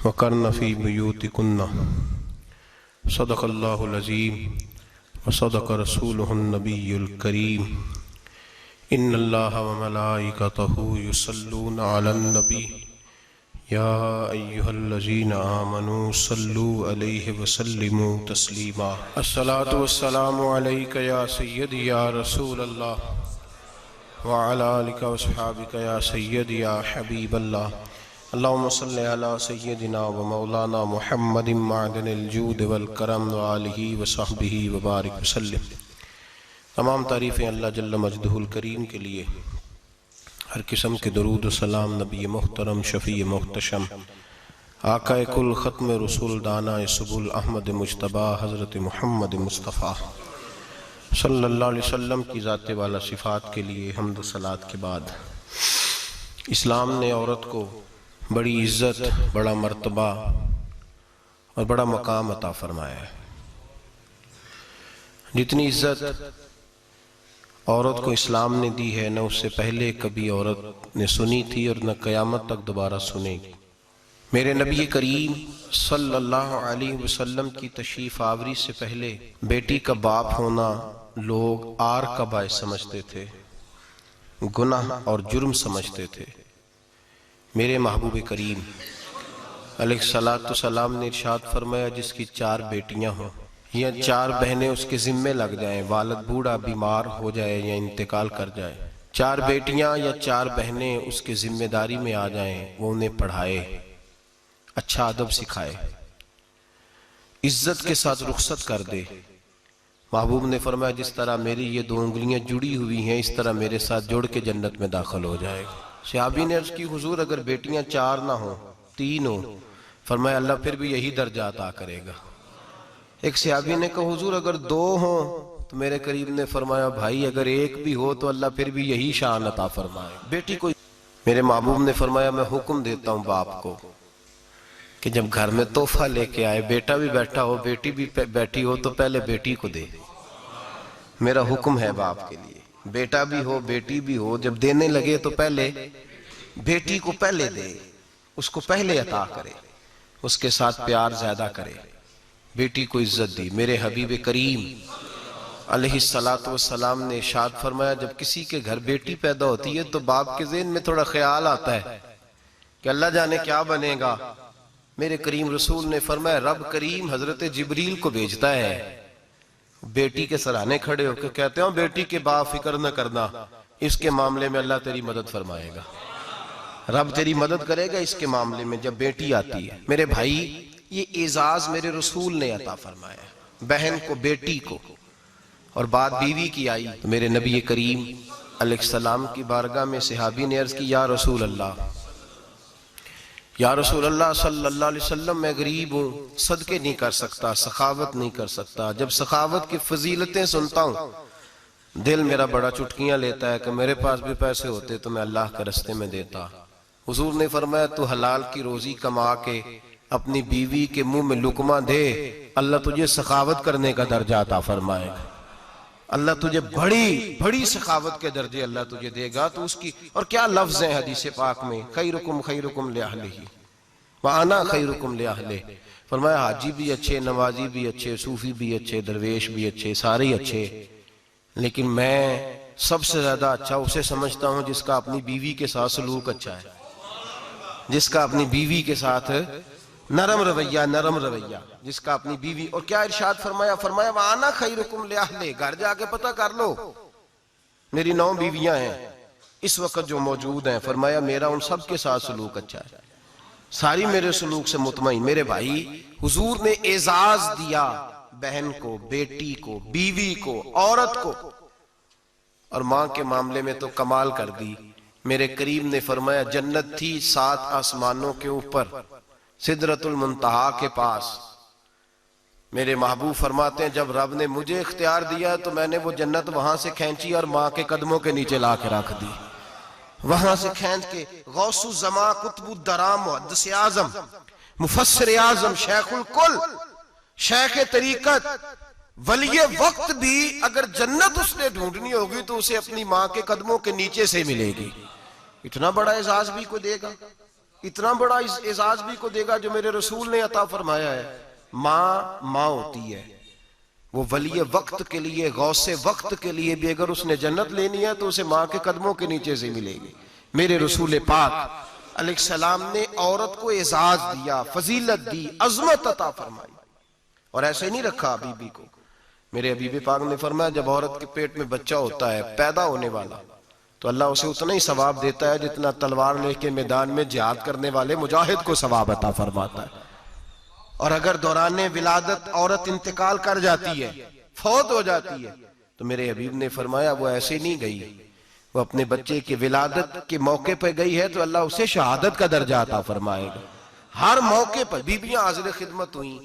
वक़र्न फ़ी बुयूतिकुन्ना सदक़ल्लाहुल अज़ीम व सदक़ रसूलुहुन नबियुल करीम। इन्नल्लाह व मलाइकतहु युसल्लूना अलन नबी या अय्युहल्लज़ीना आमनू सल्लू अलैहि व सल्लिमू तस्लीमा। अस्सलातु वस्सलामु अलैका या सय्यदी या रसूलल्लाह व अला आलिका व अस्हाबिका या सय्यदी या हबीबल्लाह। अल्लाहुम्मा सल्लि अला सय्यदिना व मौलाना मुहम्मदिन मअदनिल जूद वल करम व आलिहि व सहबिहि व बारिक वसल्लम। तमाम तारीफ़ें अल्लाह जल्ल मजदहुल करीम के लिए, हर किस्म के दरूद व सलाम नबी मुहतरम शफ़ी मुहतशम आक़ाए कुल ख़त्म रसूल दाना सुबुल अहमद मुज्तबा हज़रत मुहम्मद मुस्तफ़ा सल्लल्लाहु अलैहि वसल्लम की ज़ात वाला सिफ़ात के लिए हम्द व सलात के बाद, इस्लाम ने औरत को बड़ी इज़्ज़त, बड़ा मर्तबा और बड़ा मकाम अता फरमाया है। जितनी इज़्ज़त औरत को इस्लाम ने दी है, न उससे पहले कभी औरत ने सुनी थी और न क़यामत तक दोबारा सुनेगी। मेरे नबी करीम सल्लल्लाहु अलैहि वसल्लम की तशरीफ़ आवरी से पहले बेटी का बाप होना लोग आर का बायस समझते थे, गुनाह और जुर्म समझते थे। मेरे महबूब करीम अलैहिस्सलातु सलाम ने इरशाद फरमाया, जिसकी 4 बेटियां हों या 4 बहनें उसके ज़िम्मे लग जाएं, वालिद बूढ़ा बीमार हो जाए या इंतकाल कर जाए, 4 बेटियां या 4 बहनें उसके जिम्मेदारी में आ जाएं, वो उन्हें पढ़ाए, अच्छा अदब सिखाए, इज्जत के साथ रुखसत कर दे। महबूब ने फरमाया, जिस तरह मेरी ये 2 उंगलियां जुड़ी हुई हैं, इस तरह मेरे साथ जुड़ के जन्नत में दाखिल हो जाएगा। सहाबी ने अर्ज़ की, हुजूर अगर बेटियां 4 ना हो, 3 हो? फरमाया, अल्लाह फिर भी यही दर्जा अता करेगा। एक सहाबी ने कहा, हुजूर अगर 2 हो? तो मेरे करीब ने फरमाया, भाई अगर 1 भी हो तो अल्लाह फिर भी यही शान अता फरमाए। बेटी को मेरे महबूब ने फरमाया, मैं हुक्म देता हूँ बाप को कि जब घर में तोहफा लेके आए, बेटा भी बैठा हो बेटी भी बैठी हो, तो पहले बेटी को दे। मेरा हुक्म है बाप के लिए, बेटा भी हो बेटी भी हो, जब देने लगे तो पहले बेटी को पहले दे, उसको पहले अता करे, उसके साथ प्यार ज्यादा करे, बेटी को इज्जत दी। मेरे हबीब करीम अलैहिस्सलातु वस्सलाम ने इरशाद फरमाया, जब किसी के घर बेटी पैदा होती है तो बाप के ज़हन में थोड़ा ख्याल आता है कि अल्लाह जाने क्या बनेगा। मेरे करीम रसूल ने फरमाया, रब करीम हजरत जिब्रील को भेजता है, बेटी के सराहने खड़े होकर कहते हो, बेटी के बाप फिक्र न करना, इसके मामले में अल्लाह तेरी मदद फरमाएगा, रब तेरी मदद करेगा इसके मामले में जब बेटी आती है। मेरे भाई, ये एजाज मेरे रसूल ने अता फरमाया, बहन को, बेटी को, और बात बीवी की आई तो मेरे नबी करीम अलैहिस्सलाम की बारगाह में सहाबी ने अर्ज की, या रसूल अल्लाह, या रसूल अल्लाह सल्लल्लाहु अलैहि वसल्लम, मैं गरीब हूँ, सदके नहीं कर सकता, सखावत नहीं कर सकता। जब सखावत की फजीलतें सुनता हूँ, दिल मेरा बड़ा चुटकियां लेता है कि मेरे पास भी पैसे होते तो मैं अल्लाह के रास्ते में देता। हुजूर ने फरमाया, तू हलाल की रोजी कमा के अपनी बीवी के मुंह में लुकमा दे, अल्लाह तुझे सखावत करने का दर्जा अता फरमाएगा, अल्लाह तुझे बड़ी बड़ी सखावत के दर्जे अल्लाह तुझे देगा। तो उसकी, और क्या लफ्ज है हदीस पाक में, खैरुकुम लिअहलिही व अना खैरुकुम लिअहलिही। फरमाया, हाजी भी अच्छे, नमाजी भी अच्छे, सूफी भी अच्छे, दरवेश भी अच्छे, सारे ही अच्छे, लेकिन मैं सबसे ज्यादा अच्छा उसे समझता हूं जिसका अपनी बीवी के साथ सलूक अच्छा है, जिसका अपनी बीवी के साथ नरम रवैया, जिसका अपनी बीवी। और क्या इरशाद फरमाया, फरमाया, वाना खैरुकुम लिअहलिही, घर जाके पता कर लो, मेरी 9 बीवियां हैं इस वक्त जो मौजूद हैं, फरमाया मेरा उन सब के साथ सलूक अच्छा है, सारी मेरे सलूक से मुतमईन। मेरे भाई, हुजूर ने एजाज दिया बहन को, बेटी को, बीवी को, औरत को, और मां के मामले में तो कमाल कर दी। मेरे करीम ने फरमाया, जन्नत थी 7 आसमानों के ऊपर, सिदरतुल मुंतहा के पास। मेरे महबूब फरमाते हैं, जब रब ने मुझे इख्तियार दिया तो मैंने वो जन्नत वहां से खींची और मां के कदमों के नीचे ला के रख दी। वहां से खींच के गौसु जमा, कुतुब दराम, मुहद्दिस आजम, मुफस्सिर आजम, शेखुल कुल, शेख तरीकत, वलिये वक्त भी अगर जन्नत उसने ढूंढनी होगी तो उसे अपनी मां के कदमों के नीचे से मिलेगी। इतना बड़ा एजाज भी कोई देगा? इतना बड़ा एजाज भी को देगा जो मेरे रसूल ने अता फरमाया है। माँ माँ होती है, वो वली वक्त के लिए, गौसे वक्त के लिए भी अगर उसने जन्नत लेनी है तो उसे माँ के कदमों के नीचे से मिलेगी। मेरे रसूल पाक अलैहिस्सलाम ने औरत को एजाज दिया, फजीलत दी, अजमत अता फरमाई, और ऐसे नहीं रखा बीबी को। मेरे हबीब पाक ने फरमाया जब औरत के पेट में बच्चा होता है पैदा होने वाला, तो अल्लाह उसे उतना ही सवाब देता है जितना तलवार लेके मैदान में जिहाद करने वाले मुजाहिद को सवाब अता फरमाता है। और अगर दौराने विलादत औरत इंतकाल कर जाती है, फौत हो जाती है, तो मेरे हबीब ने फरमाया वो ऐसे नहीं गई, वो अपने बच्चे की विलादत के मौके पर गई है तो अल्लाह उसे शहादत का दर्जा अता फरमाएगा। हर मौके पर बीबियां हाजिर खिदमत हुई।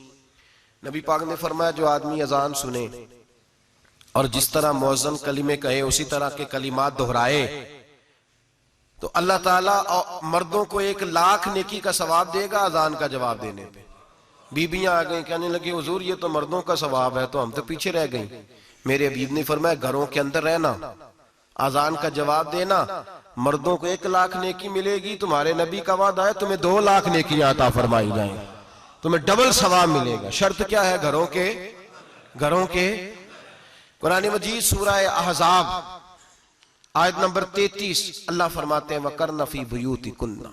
नबी पाक ने फरमाया जो आदमी अजान सुने और जिस तरह मुअज्जिन कलिमे कहे उसी तरह के कलिमात दोहराए तो अल्लाह ताला मर्दों को 1,00,000 नेकी का सवाब देगा अजान का जवाब देने पे। बीबियां आ गई, कहने लगी हुजूर ये तो मर्दों का सवाब है, तो हम तो पीछे रह गई। मेरे हबीब ने फरमाया घरों के अंदर रहना, अजान का जवाब देना, मर्दों को 1,00,000 नेकी मिलेगी, तुम्हारे नबी का वादा है तुम्हें 2,00,000 नेकियां अता फरमाई जाएंगी, तुम्हें डबल सवाब मिलेगा। शर्त क्या है? घरों के कुरान मजीद सूरह अहज़ाब आयत नंबर 33 अल्लाह फरमाते हैं वकरना फी बुयूतिकुन्ना,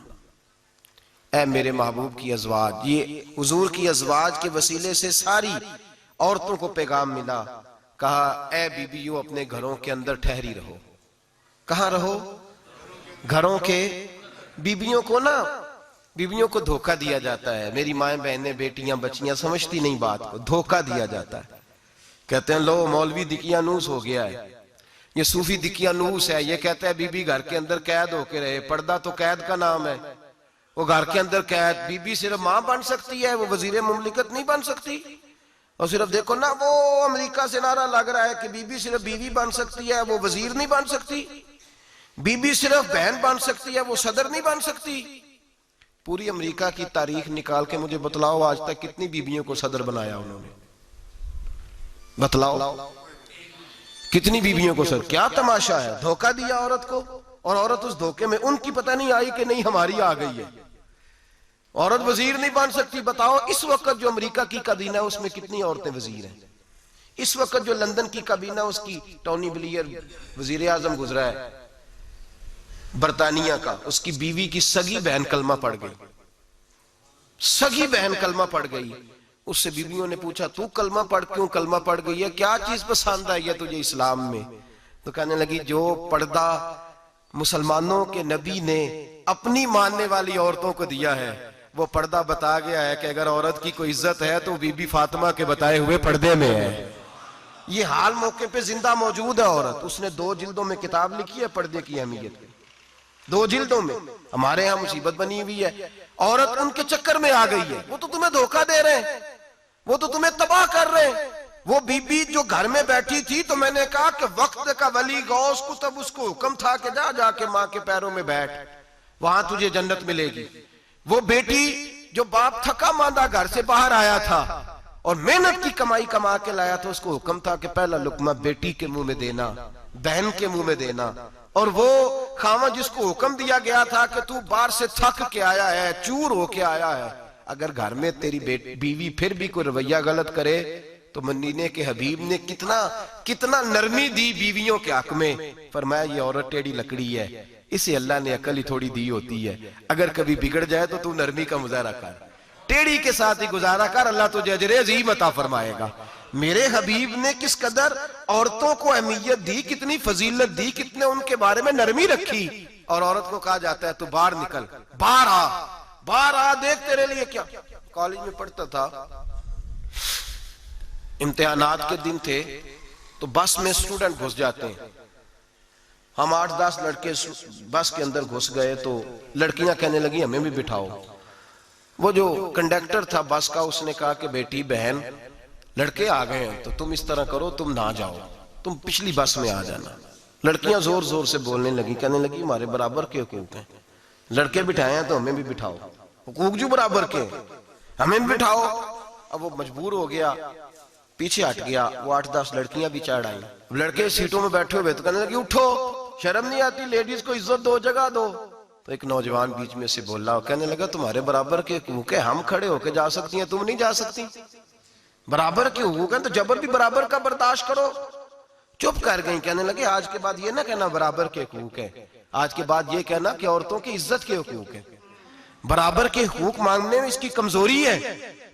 ऐ मेरे महबूब की अज़वाज, ये हुजूर की अज़वाज के वसीले से सारी औरतों को पैगाम मिला। कहा ऐ बीबियों अपने घरों के अंदर ठहरी रहो। कहां रहो? घरों के। बीबियों को धोखा दिया जाता है। मेरी माएं बहनें बेटियां बच्चियां समझती नहीं बात को, धोखा दिया जाता है। कहते हैं लो मौलवी दिकियानूस हो गया है, ये सूफी दिकियानूस है, ये कहता है बीबी घर के अंदर कैद होके रहे। पर्दा तो कैद का नाम है, वो घर के अंदर कैद। बीबी सिर्फ मां बन सकती है, वो वजीर मुमलिकत नहीं बन सकती। और सिर्फ देखो ना वो अमेरिका से नारा लग रहा है कि बीबी सिर्फ बीवी बन सकती है, वो वजीर नहीं बन सकती। बीबी सिर्फ बहन बन सकती है, वो सदर नहीं बन सकती। पूरी अमेरिका की तारीख निकाल के मुझे बतलाओ आज तक कितनी बीबियों को सदर बनाया उन्होंने, बतलाओ कितनी बीबियों को सदर। क्या तमाशा है, धोखा दिया औरत को, और औरत उस धोखे में उनकी पता नहीं आई कि नहीं हमारी आ गई है। औरत वजीर नहीं बन सकती। बताओ इस वक्त जो अमेरिका की काबीना है उसमें कितनी औरतें वजीर हैं? इस वक्त जो लंदन की काबीना उसकी टोनी ब्लेयर वजीर आजम गुजरा है बरतानिया का, उसकी बीवी की सगी बहन कलमा पड़ गई। सगी बहन कलमा पड़ गई। उससे बीवियों ने पूछा तू कलमा पढ़ क्यों कलमा पड़ गई है, क्या चीज पसंद आई है तुझे इस्लाम में? तो कहने लगी जो पर्दा मुसलमानों के नबी ने अपनी मानने वाली औरतों को दिया है वो पर्दा बता गया है कि अगर औरत की कोई इज्जत है तो बीबी फातिमा के बताए हुए पर्दे में है। ये हाल मौके पे जिंदा मौजूद है औरत। उसने 2 जिल्दों में किताब लिखी है पर्दे की अहमियत की, 2 जिल्दों में। हमारे यहाँ मुसीबत बनी हुई है, औरत उनके चक्कर में आ गई है। वो तो तुम्हें धोखा दे रहे हैं, वो तो तुम्हें तबाह कर रहे हैं। वो बीबी जो घर में बैठी थी तो मैंने कहा कि वक्त का वली गौस को तब उसको हुक्म था कि जा जाके माँ के पैरों में बैठ, वहां तुझे जन्नत मिलेगी। वो बेटी जो बाप थका मांदा घर से बाहर आया था और मेहनत की कमाई कमा के लाया था, उसको हुक्म था कि पहला लुकमा बेटी के मुंह में देना, बहन के मुंह में देना। और वो खामा जिसको हुक्म दिया गया था कि तू बाहर से थक के आया है, चूर होके आया है, अगर घर में तेरी बीवी फिर भी कोई रवैया गलत करे तो मदीने के हबीब ने कितना नरमी दी बीवियों के हक में। फरमाया ये औरत टेढ़ी लकड़ी है, इसे अल्लाह ने अकल ही थोड़ी दी होती है, अगर कभी बिगड़ जाए तो तू नरमी का मुजाहरा कर, टेढ़ी के साथ ही गुजारा कर, अल्लाह तुझे अजर अज़ीम अता फरमाएगा। मेरे हबीब ने किस कदर औरतों को अहमियत दी, कितनी फजीलत दी, कितने उनके बारे में नरमी रखी। और औरत को कहा जाता है तू बाहर निकल, बाहर आ, देख तेरे लिए क्या। कॉलेज में पढ़ता था, इम्तिहानात के दिन थे तो बस में स्टूडेंट घुस जाते हैं। हम 8-10 लड़के बस के अंदर घुस गए तो लड़कियां कहने लगी हमें भी बिठाओ। वो जो कंडक्टर था बस का उसने कहा कि बेटी बहन लड़के आ गए हैं तो तुम इस तरह करो, तुम ना जाओ, तुम पिछली बस में आ जाना। लड़कियां जोर जोर से बोलने लगी, कहने लगी हमारे बराबर के हुकूक हैं, लड़के बिठाए हैं तो हमें भी बिठाओ, हुकूक जो बराबर के, हमें भी बिठाओ। अब वो मजबूर हो गया, पीछे हट गया। वो 8-10 लड़कियां भी चढ़ आई। लड़के सीटों में बैठे हुए तो कहने लगे उठो, शर्म नहीं आती, लेडीज को इज्जत दो, जगह दो। तो एक नौजवान बीच में से बोला, कहने लगा तुम्हारे बराबर के हुकूक है, हम खड़े होके जा सकती हैं, तुम नहीं जा सकती? बराबर के हुकूक है तो जबर भी बराबर का बर्दाश्त करो। चुप कर गई। कहने लगे आज के बाद ये ना कहना बराबर के हुकूक है, आज के बाद ये कहना कि औरतों की इज्जत के हुकूक है। बराबर के हुकूक मांगने में इसकी कमजोरी है।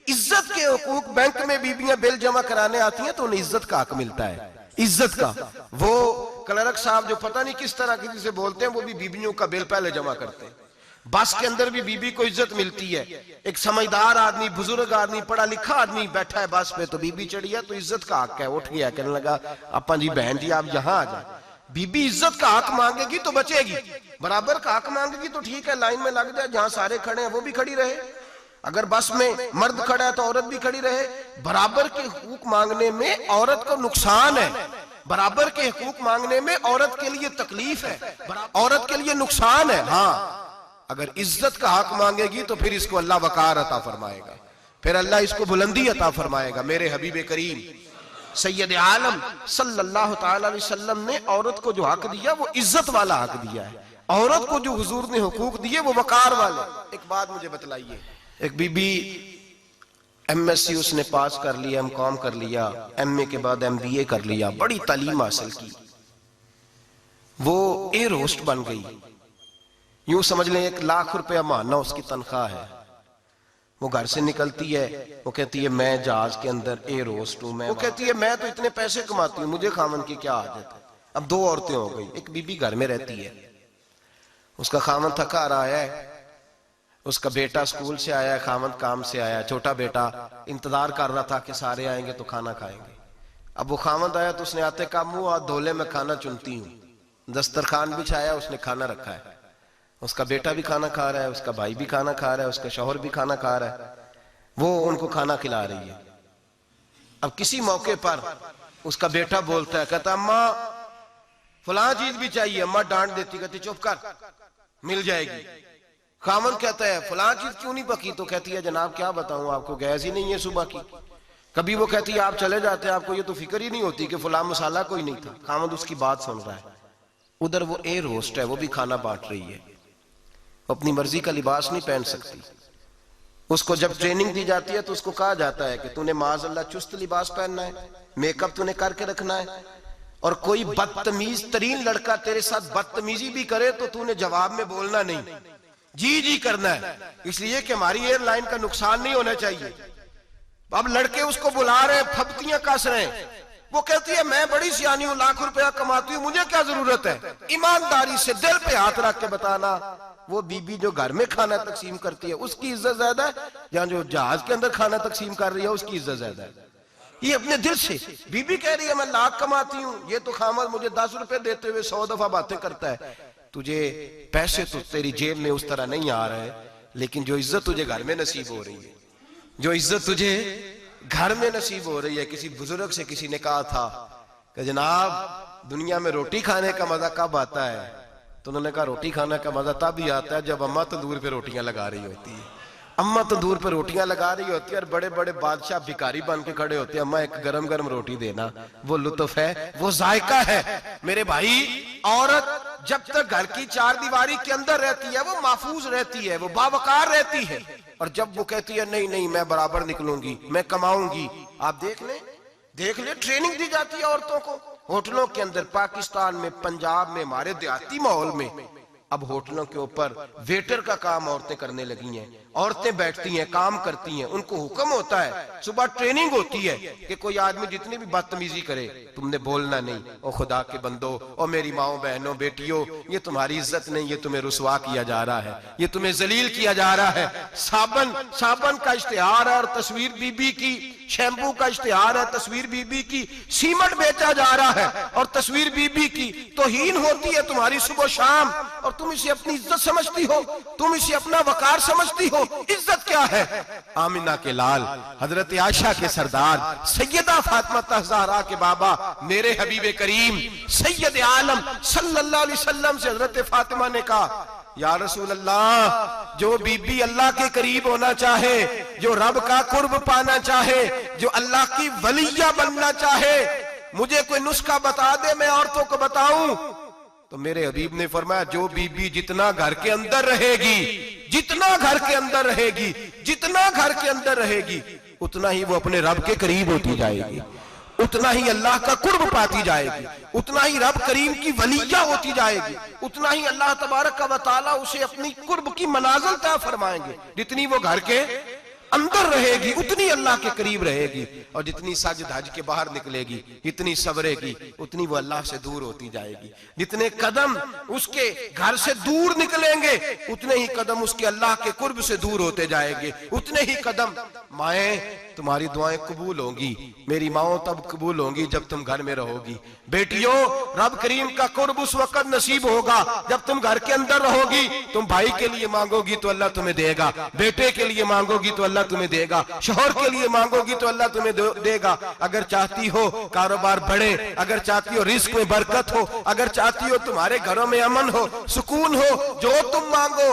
इज्जत के हुकूक, बैंक में बीबियां बिल जमा कराने आती हैं तो उन्हें इज्जत का हक मिलता है, इज्जत का। वो क्लर्क साहब जो पता नहीं किस तरह किसी से बोलते हैं, वो भी बीबियों का बिल पहले जमा करते हैं। बस के अंदर भी बीबी को इज्जत मिलती है। एक समझदार आदमी, बुजुर्ग आदमी, पढ़ा लिखा आदमी बैठा है बस पे, तो बीबी चढ़ी है तो इज्जत का हक है। उठ गया, कहने लगा अपा जी बहन जी आप यहाँ आ जाए। बीबी इज्जत का हक मांगेगी तो बचेगी, बराबर का हक मांगेगी तो ठीक है, लाइन में लग जाए, जहां सारे खड़े हैं वो भी खड़ी रहे। अगर बस में मर्द खड़ा है तो औरत भी खड़ी रहे। बराबर के हुकूक मांगने में औरत को नुकसान है, बराबर के हुकूक मांगने में औरत के लिए तकलीफ है, औरत के लिए नुकसान है। हाँ, अगर इज्जत का हक मांगेगी तो फिर इसको अल्लाह वकार अता फरमाएगा, फिर अल्लाह इसको बुलंदी अता फरमाएगा। मेरे हबीब करीम सैयद आलम सल्लल्लाहु ताला अलैहि वसल्लम ने औरत को जो हक दिया वो इज्जत वाला हक दिया है। औरत को जो हुजूर ने हुकूक दिए वो वकार वाले। एक बात मुझे बतलाइए, एक बीबी एमएससी उसने पास कर लिया, एमकॉम कर लिया, एमए के बाद एमबीए कर लिया, बड़ी तालीम हासिल की, वो एयर होस्ट बन गई। यूं समझ लें 1 लाख रुपया महीना उसकी तनख्वाह है। वो घर से निकलती है, वो कहती है मैं जहाज के अंदर एयर होस्ट हूं। वो कहती है मैं तो इतने पैसे कमाती हूँ, मुझे खामन की क्या आदत है। अब 2 औरतें हो गई, एक बीबी घर में रहती है, उसका खामन थका रहा है, उसका बेटा स्कूल से आया है, खामन काम से आया, छोटा बेटा इंतजार कर रहा था कि सारे आएंगे तो खाना खाएंगे। अब वो खामन आया तो उसने आते का मुंह हाथ धोले में खाना चुनती हूँ, दस्तरखान बिछाया, उसने खाना रखा है, उसका बेटा भी खाना खा रहा है, उसका भाई भी खाना खा रहा है, उसका शौहर भी खाना खा रहा है, वो उनको खाना खिला रही है। अब किसी मौके पर उसका बेटा बोलता है, कहता अम्मा फलां चीज भी चाहिए। अम्मा डांट देती, कहती चुप कर, मिल जाएगी। खामन कहता है फलां चीज क्यों नहीं पकी? तो कहती है जनाब क्या बताऊं आपको, गैस ही नहीं है सुबह की। कभी वो कहती है आप चले जाते हैं, आपको ये तो फिक्र ही नहीं होती कि फलां मसाला कोई नहीं था। खामन उसकी बात सुन रहा है। उधर वो एयर होस्ट है, वो भी खाना बांट रही है, अपनी मर्जी का लिबास नहीं पहन सकती। उसको जब ट्रेनिंग दी जाती है तो उसको कहा जाता है कि तूने माज़अल्लाह चुस्त लिबास पहनना है, मेकअप तूने करके रखना है, और कोई बदतमीज तरीन लड़का तेरे साथ बदतमीजी भी करे तो तूने जवाब में बोलना नहीं, जी जी करना है, इसलिए कि हमारी एयरलाइन का नुकसान नहीं होना चाहिए। अब लड़के उसको बुला रहे हैं, फप्तियां कस रहे हैं, वो कहती है मैं बड़ी सियानी हूं, लाख रुपया कमाती हूं, मुझे क्या जरूरत है। ईमानदारी से दिल पे हाथ रख के बताना, वो बीबी जो घर में खाना तकसीम करती है उसकी इज्जत ज्यादा है, या जो जहाज के अंदर खाना तकसीम कर रही है उसकी इज्जत ज्यादा है। ये अपने दिल से बीबी कह रही है मैं लाख कमाती हूँ, ये तो खामद मुझे 10 रुपए देते हुए 100 दफा बातें करता है। तुझे पैसे तो तेरी जेब में उस तरह नहीं आ रहे, लेकिन जो इज्जत तुझे घर में नसीब हो रही है, जो इज्जत तुझे घर में नसीब हो रही है। किसी बुजुर्ग से किसी ने कहा था कि जनाब दुनिया में रोटी खाने का मजा कब आता है? तो उन्होंने कहा रोटी खाने का मजा तब ही आता है जब अम्मा तंदूर पे रोटियां लगा रही होती है। अम्मा तंदूर पे रोटियां लगा रही होती है और बड़े बड़े बादशाह भिखारी बन के खड़े होते हैं, अम्मा एक गरम गरम रोटी देना। वो लुत्फ है, वो जायका है। मेरे भाई, औरत जब तक घर की 4 दीवारी के अंदर रहती है वो महफूज रहती है, वो बावकार रहती है। और जब वो कहती है नहीं नहीं मैं बराबर निकलूंगी, मैं कमाऊंगी, आप देख ले ट्रेनिंग दी जाती है औरतों को होटलों के अंदर। पाकिस्तान में, पंजाब में, हमारे देहाती माहौल में अब होटलों के ऊपर वेटर का काम औरतें करने लगी हैं। औरतें बैठती हैं, काम करती हैं, उनको हुक्म होता है, सुबह ट्रेनिंग होती है कि कोई आदमी जितनी भी बदतमीजी करे तुमने बोलना नहीं। ओ खुदा के बंदो, ओ मेरी माओ बहनों बेटियों, ये तुम्हारी इज्जत नहीं, ये तुम्हें रुसवा किया जा रहा है, ये तुम्हें जलील किया जा रहा है। साबन का इश्तिहार है और तस्वीर बीबी की, शैम्पू का इश्तिहार है, तस्वीर बीबी की, सीमेंट बेचा जा रहा है और तस्वीर बीबी की तौहीन होती है तुम्हारी सुबह शाम, और तुम इसे अपनी इज्जत समझती हो, तुम इसे अपना वकार समझती हो। इज्जत क्या है? आमिना के लाल, हजरत आयशा के सरदार, सैयदा फातिमा ज़हरा के बाबा, मेरे हबीब करीम सैयद आलम सल्लल्लाहु अलैहि वसल्लम से हजरत फातिमा ने कहा या रसूल अल्लाह, जो बीबी अल्लाह के करीब होना चाहे, जो रब का कुर्ब पाना चाहे, जो अल्लाह की वलिया बनना चाहे, मुझे कोई नुस्खा बता दे, मैं औरतों को बताऊं। तो मेरे हबीब ने फरमाया जो बीबी जितना घर के अंदर रहेगी, जितना घर के अंदर रहेगी, जितना घर के अंदर रहेगी, उतना ही वो अपने रब के करीब होती जाएगी, उतना ही अल्लाह का कुर्ब पाती जाएगी, उतना ही रब करीम की वलिया होती जाएगी, उतना ही अल्लाह तबारक व तआला उसे अपनी कुर्ब की मनाजिल तय फरमाएंगे। जितनी वो घर के अंदर रहेगी उतनी अल्लाह के करीब रहेगी, और जितनी सज धज के बाहर निकलेगी, जितनी सवरेगी, उतनी वो अल्लाह से दूर होती जाएगी। जितने कदम उसके घर से दूर निकलेंगे, उतने ही कदम उसके अल्लाह के कुर्ब से दूर होते जाएंगे, उतने ही कदम। माएं, तुम्हारी दुआएं कबूल होंगी, मेरी माओ तब कबूल होंगी जब तुम घर में रहोगी। बेटियों, रब करीम का कुर्ब उस वक्त नसीब होगा जब तुम घर के अंदर रहोगी। तुम भाई के लिए मांगोगी तो अल्लाह तुम्हें देगा, बेटे के लिए मांगोगी तो अल्लाह तुम्हें देगा, शौहर के लिए मांगोगी तो अल्लाह तुम्हें देगा। अगर चाहती हो कारोबार बढ़े, अगर चाहती हो रिस्क में बरकत हो, अगर चाहती हो तुम्हारे घरों में अमन हो, सुकून हो, जो तुम मांगो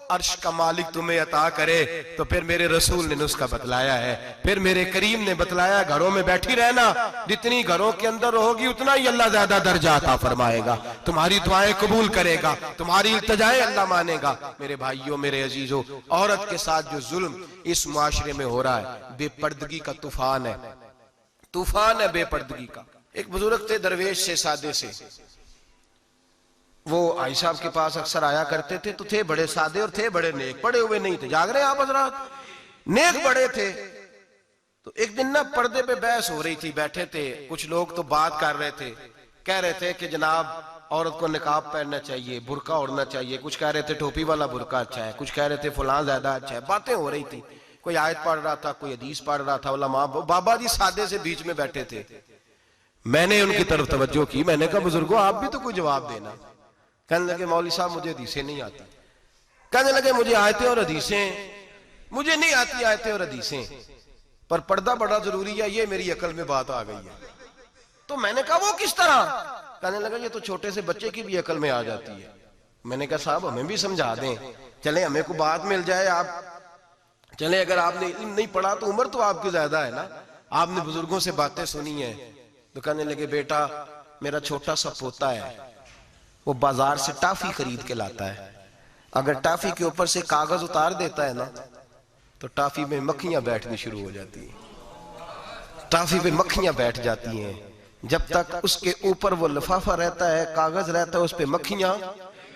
अर्श का मालिक तुम्हें अता करे, तो फिर मेरे रसूल ने नुस्खा बतलाया है, फिर मेरे करीम ने बतलाया, घरों में बैठी रहना। जितनी घरों के अंदर रहोगी उतना ही अल्लाह ज्यादा दर्जा अता फरमाएगा, तुम्हारी दुआएं कबूल करेगा, तुम्हारी इल्तिजाएं अल्लाह मानेगा। मेरे भाइयों, मेरे अजीजों, औरत के साथ जो जुल्म इस मुआशरे में हो रहा है, बेपर्दगी का तूफान है, तूफान है बेपर्दगी का। एक बुजुर्ग थे, दरवेश से, सादे से, वो आई साहब के पास अक्सर आया करते थे, तो थे बड़े सादे और थे बड़े नेक, पढ़े हुए नहीं थे, जाग रहे आप हजरात, नेक बड़े थे। तो एक दिन ना पर्दे पे बहस हो रही थी, बैठे थे कुछ लोग, तो बात कर रहे थे, कह रहे थे कि जनाब औरत को निकाब पहनना चाहिए, बुरका ओढ़ना चाहिए, कुछ कह रहे थे टोपी वाला बुरका अच्छा है, कुछ कह रहे थे फलां ज्यादा अच्छा है। बातें हो रही थी, कोई आयत पढ़ रहा था, कोई हदीस पढ़ रहा था, उलमा बाबा जी सादे से बीच में बैठे थे। मैंने उनकी तरफ तवज्जो की, मैंने कहा बुजुर्गो आप भी तो कोई जवाब देना। कहने लगे मौलवी साहब मुझे हदीसें नहीं आती, कहने लगे मुझे आयतें और हदीसें मुझे नहीं आती, आयतें और हदीसें, पर पर्दा बड़ा जरूरी है, ये मेरी अकल में बात आ गई है। तो मैंने कहा वो किस तरह? कहने लगा ये तो छोटे से बच्चे की भी अकल में आ जाती है। मैंने कहा साहब हमें भी समझा दें, चले हमें को बात मिल जाए, आप चले, अगर आपने इल्म नहीं पढ़ा तो उम्र तो आपकी ज्यादा है ना, आपने बुजुर्गों से बातें सुनी है। तो कहने लगे बेटा मेरा छोटा सा पोता है, वो बाजार से टाफी खरीद के लाता है, अगर टाफी के ऊपर से कागज उतार देता है ना, तो टाफी में मक्खियां बैठनी शुरू हो जाती है, टाफी पे मक्खियां बैठ जाती हैं। जब तक उसके ऊपर वो लिफाफा रहता है, कागज रहता है, उस पे मक्खियां,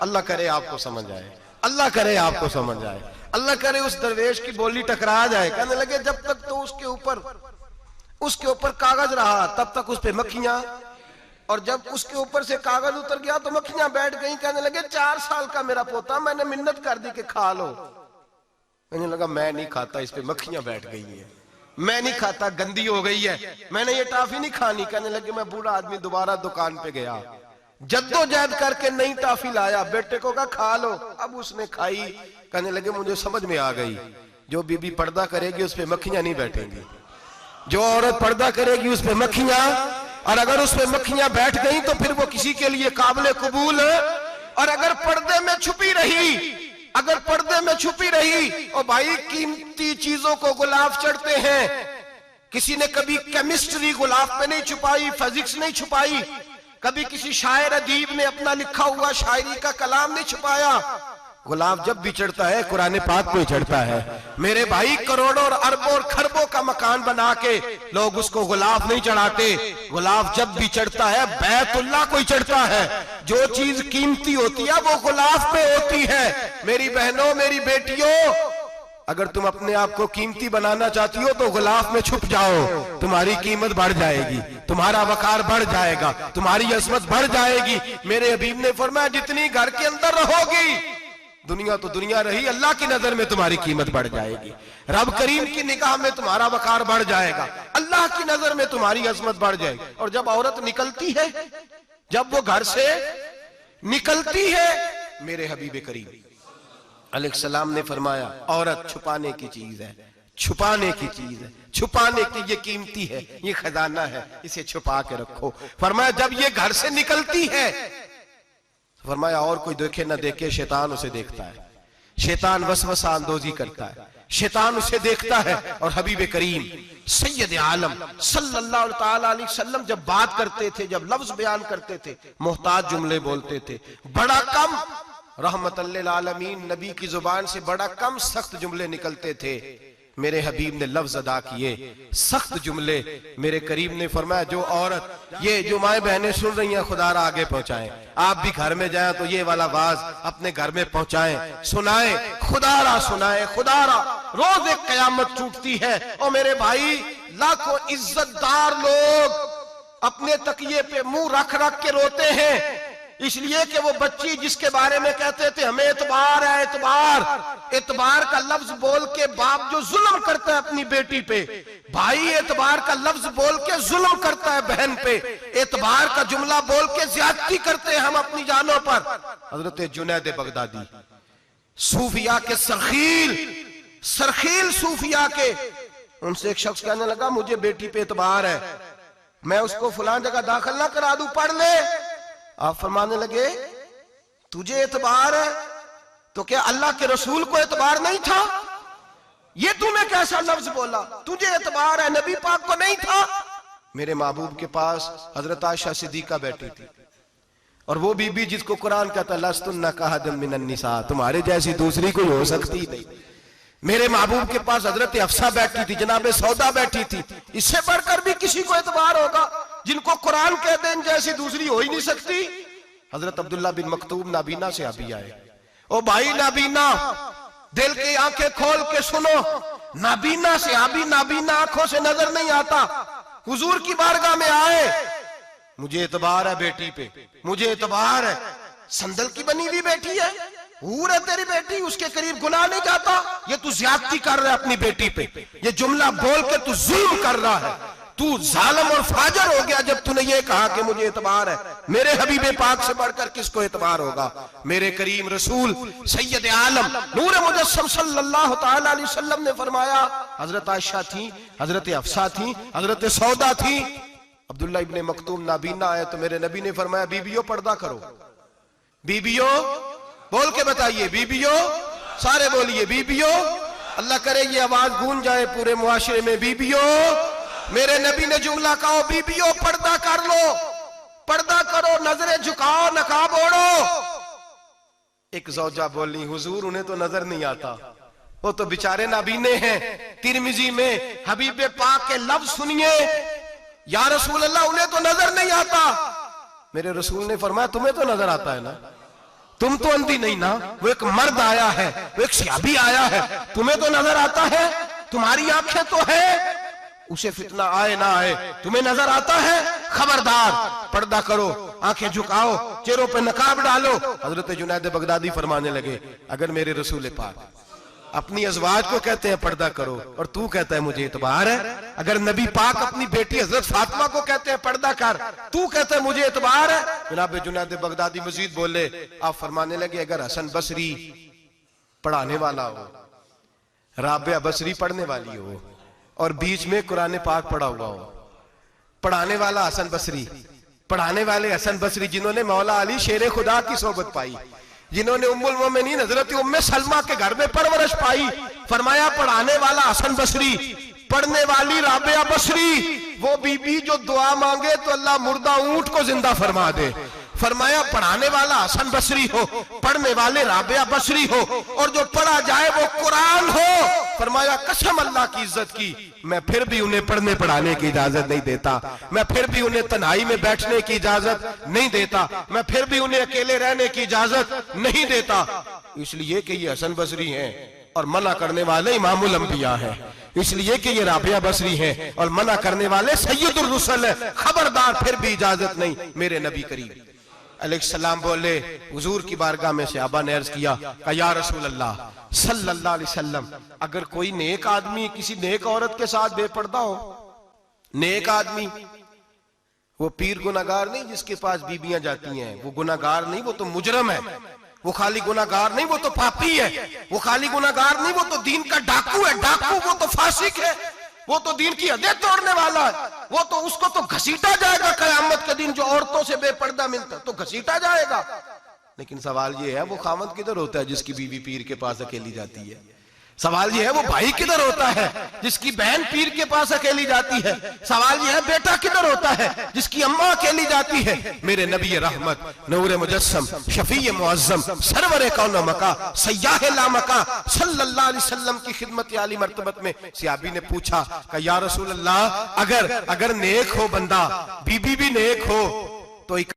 अल्लाह करे आपको समझ आए, अल्लाह करे आपको समझ आए, अल्लाह करे उस दरवेश की बोली टकरा जाए। कहने लगे जब तक तो उसके ऊपर कागज रहा तब तक उस पे मक्खियां, और जब उसके ऊपर से कागज उतर गया तो मक्खियां बैठ गई। कहने लगे 4 साल का मेरा पोता, मैंने मिन्नत कर दी कि खा लो। कहने लगा मैं नहीं खाता, इस पे मक्खियां बैठ गई है, मैं नहीं खाता, गंदी हो गई है, मैंने ये टाफी नहीं खानी। कहने लगे मैं बूढ़ा आदमी दोबारा दुकान पे गया, जद्दोजहद करके नई टाफी लाया, बेटे को कहा खा लो, अब उसने खाई। कहने लगे मुझे समझ में आ गई, जो बीबी पर्दा करेगी उस पे मक्खियां नहीं बैठेंगी, जो औरत पर्दा करेगी उस पे मक्खियां, और अगर उस पे मक्खियां बैठ गई तो फिर वो किसी के लिए काबिल कबूल है। और अगर पर्दे में छुपी रही, अगर पर्दे में छुपी रही, और भाई कीमती चीजों को गुलाब चढ़ते हैं, किसी ने कभी केमिस्ट्री गुलाब पे नहीं छुपाई, फिजिक्स नहीं छुपाई, कभी किसी शायर अदीब ने अपना लिखा हुआ शायरी का कलाम नहीं छुपाया। गुलाब जब भी चढ़ता है कुरान पाक पे चढ़ता है। मेरे भाई करोड़ों और अरबों और खरबों का मकान बना के लोग उसको गुलाब नहीं चढ़ाते, गुलाब जब भी चढ़ता है बैतुल्लाह को ही चढ़ता है। जो चीज कीमती होती है वो गुलाब पे होती है। मेरी बहनों, मेरी बेटियों, अगर तुम अपने आप को कीमती बनाना चाहती हो तो गुलाब में छुप जाओ, तुम्हारी कीमत बढ़ जाएगी, तुम्हारा वकार बढ़ जाएगा, तुम्हारी अजमत बढ़ जाएगी। मेरे हबीब ने फरमाया जितनी घर के अंदर रहोगी, दुनिया तो दुनिया रही, अल्लाह की नजर में तुम्हारी कीमत बढ़ जाएगी, रब करीम की निगाह में तुम्हारा वकार बढ़ जाएगा, अल्लाह की नजर में तुम्हारी अजमत बढ़ जाएगी। और जब औरत निकलती है, जब वो घर से निकलती है, मेरे हबीब करीम अलैहिस्सलाम ने फरमाया औरत छुपाने की चीज है, छुपाने की चीज है, छुपाने की, ये कीमती है, ये खजाना है, इसे छुपा के रखो। फरमाया जब ये घर से निकलती है, फरमाया और कोई देखे ना देखे, शैतान उसे देखता है, शैतान वसवसा अंदोजी करता है, शैतान उसे देखता है। और हबीब करीम सैयद आलम सल्लल्लाहु ताला अलैहि वसल्लम जब बात करते थे, जब लफ्ज बयान करते थे, मोहताज जुमले बोलते थे, बड़ा कम रहमतल लिल आलमीन नबी की जुबान से बड़ा कम सख्त जुमले निकलते थे। मेरे हबीब ने लफ्ज अदा किए, सख्त जुमले। मेरे करीम ने फरमाया जो औरत, ये जो माए बहनें सुन रही हैं, खुदारा आगे पहुंचाएं। आप भी घर में जाएं तो ये वाला आवाज अपने घर में पहुंचाएं, सुनाएं, खुदारा सुनाएं, खुदारा। रोज एक कयामत टूटती है और मेरे भाई लाखों इज्जतदार लोग अपने तकिए पे मुंह रख रख के रोते हैं, इसलिए कि वो बच्ची जिसके बारे में कहते थे हमें एतबार है, एतबार का लफ्ज बोल के बाप जो जुल्म करता है अपनी बेटी पे, भाई एतबार का लफ्ज बोल के जुल्म करता है बहन पे, एतबार का जुमला बोल के ज्यादती करते हैं हम अपनी जानों पर। हजरत जुनैद बगदादी सूफिया के सरखील सूफिया के, उनसे एक शख्स कहने लगा मुझे बेटी पे एतबार है, मैं उसको फलां जगह दाखिल ना करा दूं, पढ़ ले। आप फरमाने लगे तुझे एतबार है तो क्या अल्लाह के रसूल को एतबार नहीं था? ये तूने कैसा लफ्ज बोला? तुझे एतबार है, नबी पाक को नहीं था? मेरे महबूब के पास हजरत आयशा सिद्दीका बैठी थी, और वो बीबी जिसको कुरान कहता लस्तुन्ना कहदम मिनन निसा, तुम्हारे जैसी दूसरी कोई हो सकती नहीं। मेरे महबूब के पास हजरत अफसा बैठी थी, जनाबे सौदा बैठी थी, इससे बढ़कर भी किसी को एतबार होगा जिनको कुरान कह दें जैसी दूसरी हो ही नहीं सकती। हजरत अब्दुल्ला बिन मक्तूम नाबीना से अभी आए, ओ भाई नाबीना दिल की आंखें खोल के सुनो, नाबीना से अभी नाबीना आंखों से नजर नहीं आता, हुजूर की बारगाह में आए, मुझे एतबार है बेटी पे, मुझे एतबार है, संदल की बनी हुई बेटी है, हूर है तेरी बेटी, उसके करीब गुनाह नहीं जाता, ये तू ज्यादती कर रहा है अपनी बेटी पे, ये जुमला बोल के तू जुल्म कर रहा है, तू जालिम और फाजर हो गया जब तूने ये कहा कि मुझे एतबार है। मेरे हबीबे पाक से बढ़कर किसको एतबार होगा? मेरे करीम रसूल सैयद आलम नूर मुजस्सम सल्लल्लाहु ताला अलैहि वसल्लम ने फरमाया, हजरत आयशा थी, हजरत अफसा थी, हजरत सौदा थी, अब्दुल्ला इब्ने मक्तूम नाबीना आए तो मेरे नबी ने फरमाया बीबियों पर्दा करो, बीबियों बोल के बताइए, बीबियों सारे बोलिए, बीबियों, अल्लाह करे ये आवाज गूंज जाए पूरे मुआशरे में, बीबियों। मेरे नबी ने जुमला कहा बीबियों पर्दा कर लो, पर्दा करो, नजरें झुकाओ, नकाब ओढ़ो। एक जौजा बोली हुजूर उन्हें तो नजर नहीं आता, वो तो बेचारे नाबीने हैं। तिरमिजी में हबीबे पाक के लफ्ज सुनिए, या रसूल अल्लाह उन्हें तो नजर नहीं आता। मेरे रसूल ने फरमाया तुम्हें तो नजर आता है ना, तुम तो अंधी नहीं ना, वो एक मर्द आया है, वो एक सहाबी आया है, तुम्हें तो नजर आता है, तुम्हारी आंखें तो है, उसे फितना आए ना आए तुम्हें नजर आता है, खबरदार पर्दा करो, आंखें झुकाओ, चेहरों पे नकाब डालो। हजरत जुनैद बगदादी फरमाने लगे अगर मेरे रसूल पाक अपनी अज़वाज को कहते हैं पर्दा करो और तू कहता है मुझे एतबार है, अगर नबी पाक अपनी बेटी हजरत फातिमा को कहते हैं पर्दा कर, तू कहता है मुझे एतबार है। जनाब जुनैद बगदादी मजीद बोले, आप फरमाने लगे अगर हसन बसरी पढ़ाने वाला हो, राबिया बसरी पढ़ने वाली हो और बीच में कुरान पाक पढ़ा हुआ हो, पढ़ाने वाला हसन बसरी, पढ़ाने वाले हसन बसरी जिन्होंने मौला अली शेर खुदा की सोबत पाई, जिन्होंने उम्मुल मोमिनीन हजरत उम्मे सलमा के घर में परवरिश पाई, फरमाया पढ़ाने वाला हसन बसरी, पढ़ने वाली राबिया बसरी, वो बीबी जो दुआ मांगे तो अल्लाह मुर्दा ऊंट को जिंदा फरमा दे। फरमाया पढ़ाने वाला हसन बसरी हो, पढ़ने वाले राबिया बसरी हो, और जो पढ़ा जाए वो कुरान हो। फरमाया कसम अल्लाह की इज्जत की, मैं फिर भी उन्हें पढ़ने पढ़ाने की इजाजत नहीं देता, मैं फिर भी उन्हें तन्हाई में बैठने की इजाजत नहीं देता, मैं फिर भी उन्हें अकेले रहने की इजाजत नहीं देता, इसलिए कि ये हसन बसरी हैं और मना करने वाले इमामुल अंबिया हैं, इसलिए कि ये राबिया बसरी हैं और मना करने वाले सैयदुर रुसल है, खबरदार फिर भी इजाजत नहीं। मेरे नबी करीम अलैहिस्सलाम बोले, हुजूर की बारगाह में सहाबा ने अर्ज किया या रसूल अल्लाह सल्लल्लाहु अलैहि वसल्लम, अगर कोई नेक आदमी किसी नेक औरत के साथ बेपर्दा हो, नेक आदमी, वो पीर गुनाहगार नहीं जिसके पास बीबियां जाती हैं, वो गुनाहगार नहीं, वो तो मुजरम है, वो खाली गुनाहगार नहीं, वो तो पापी है, वो खाली गुनाहगार नहीं, वो तो दीन का डाकू है, डाकू, वो तो फासिक है, वो तो दीन की हदें तोड़ने वाला है, वो तो उसको तो घसीटा जाएगा कयामत के दिन, जो औरतों से बेपर्दा मिलता तो घसीटा जाएगा। लेकिन सवाल ये है वो खामद किधर होता है जिसकी बीवी पीर के पास अकेली जाती है? सवाल ये है वो भाई किधर होता है जिसकी बहन पीर के पास अकेली जाती है। सवाल ये है बेटा किधर होता है जिसकी अम्मा अकेली जाती है। मेरे नबी रहमत नूर मुजस्सम शफी मुअज्जम सरवर कौन मका सयाह लामका सल्लल्लाहु अलैहि वसल्लम की खिदमत आली मर्तबत में सहाबी ने पूछा कि या रसूल अल्लाह अगर नेक हो बंदा, बीबी भी नेक हो, तो एक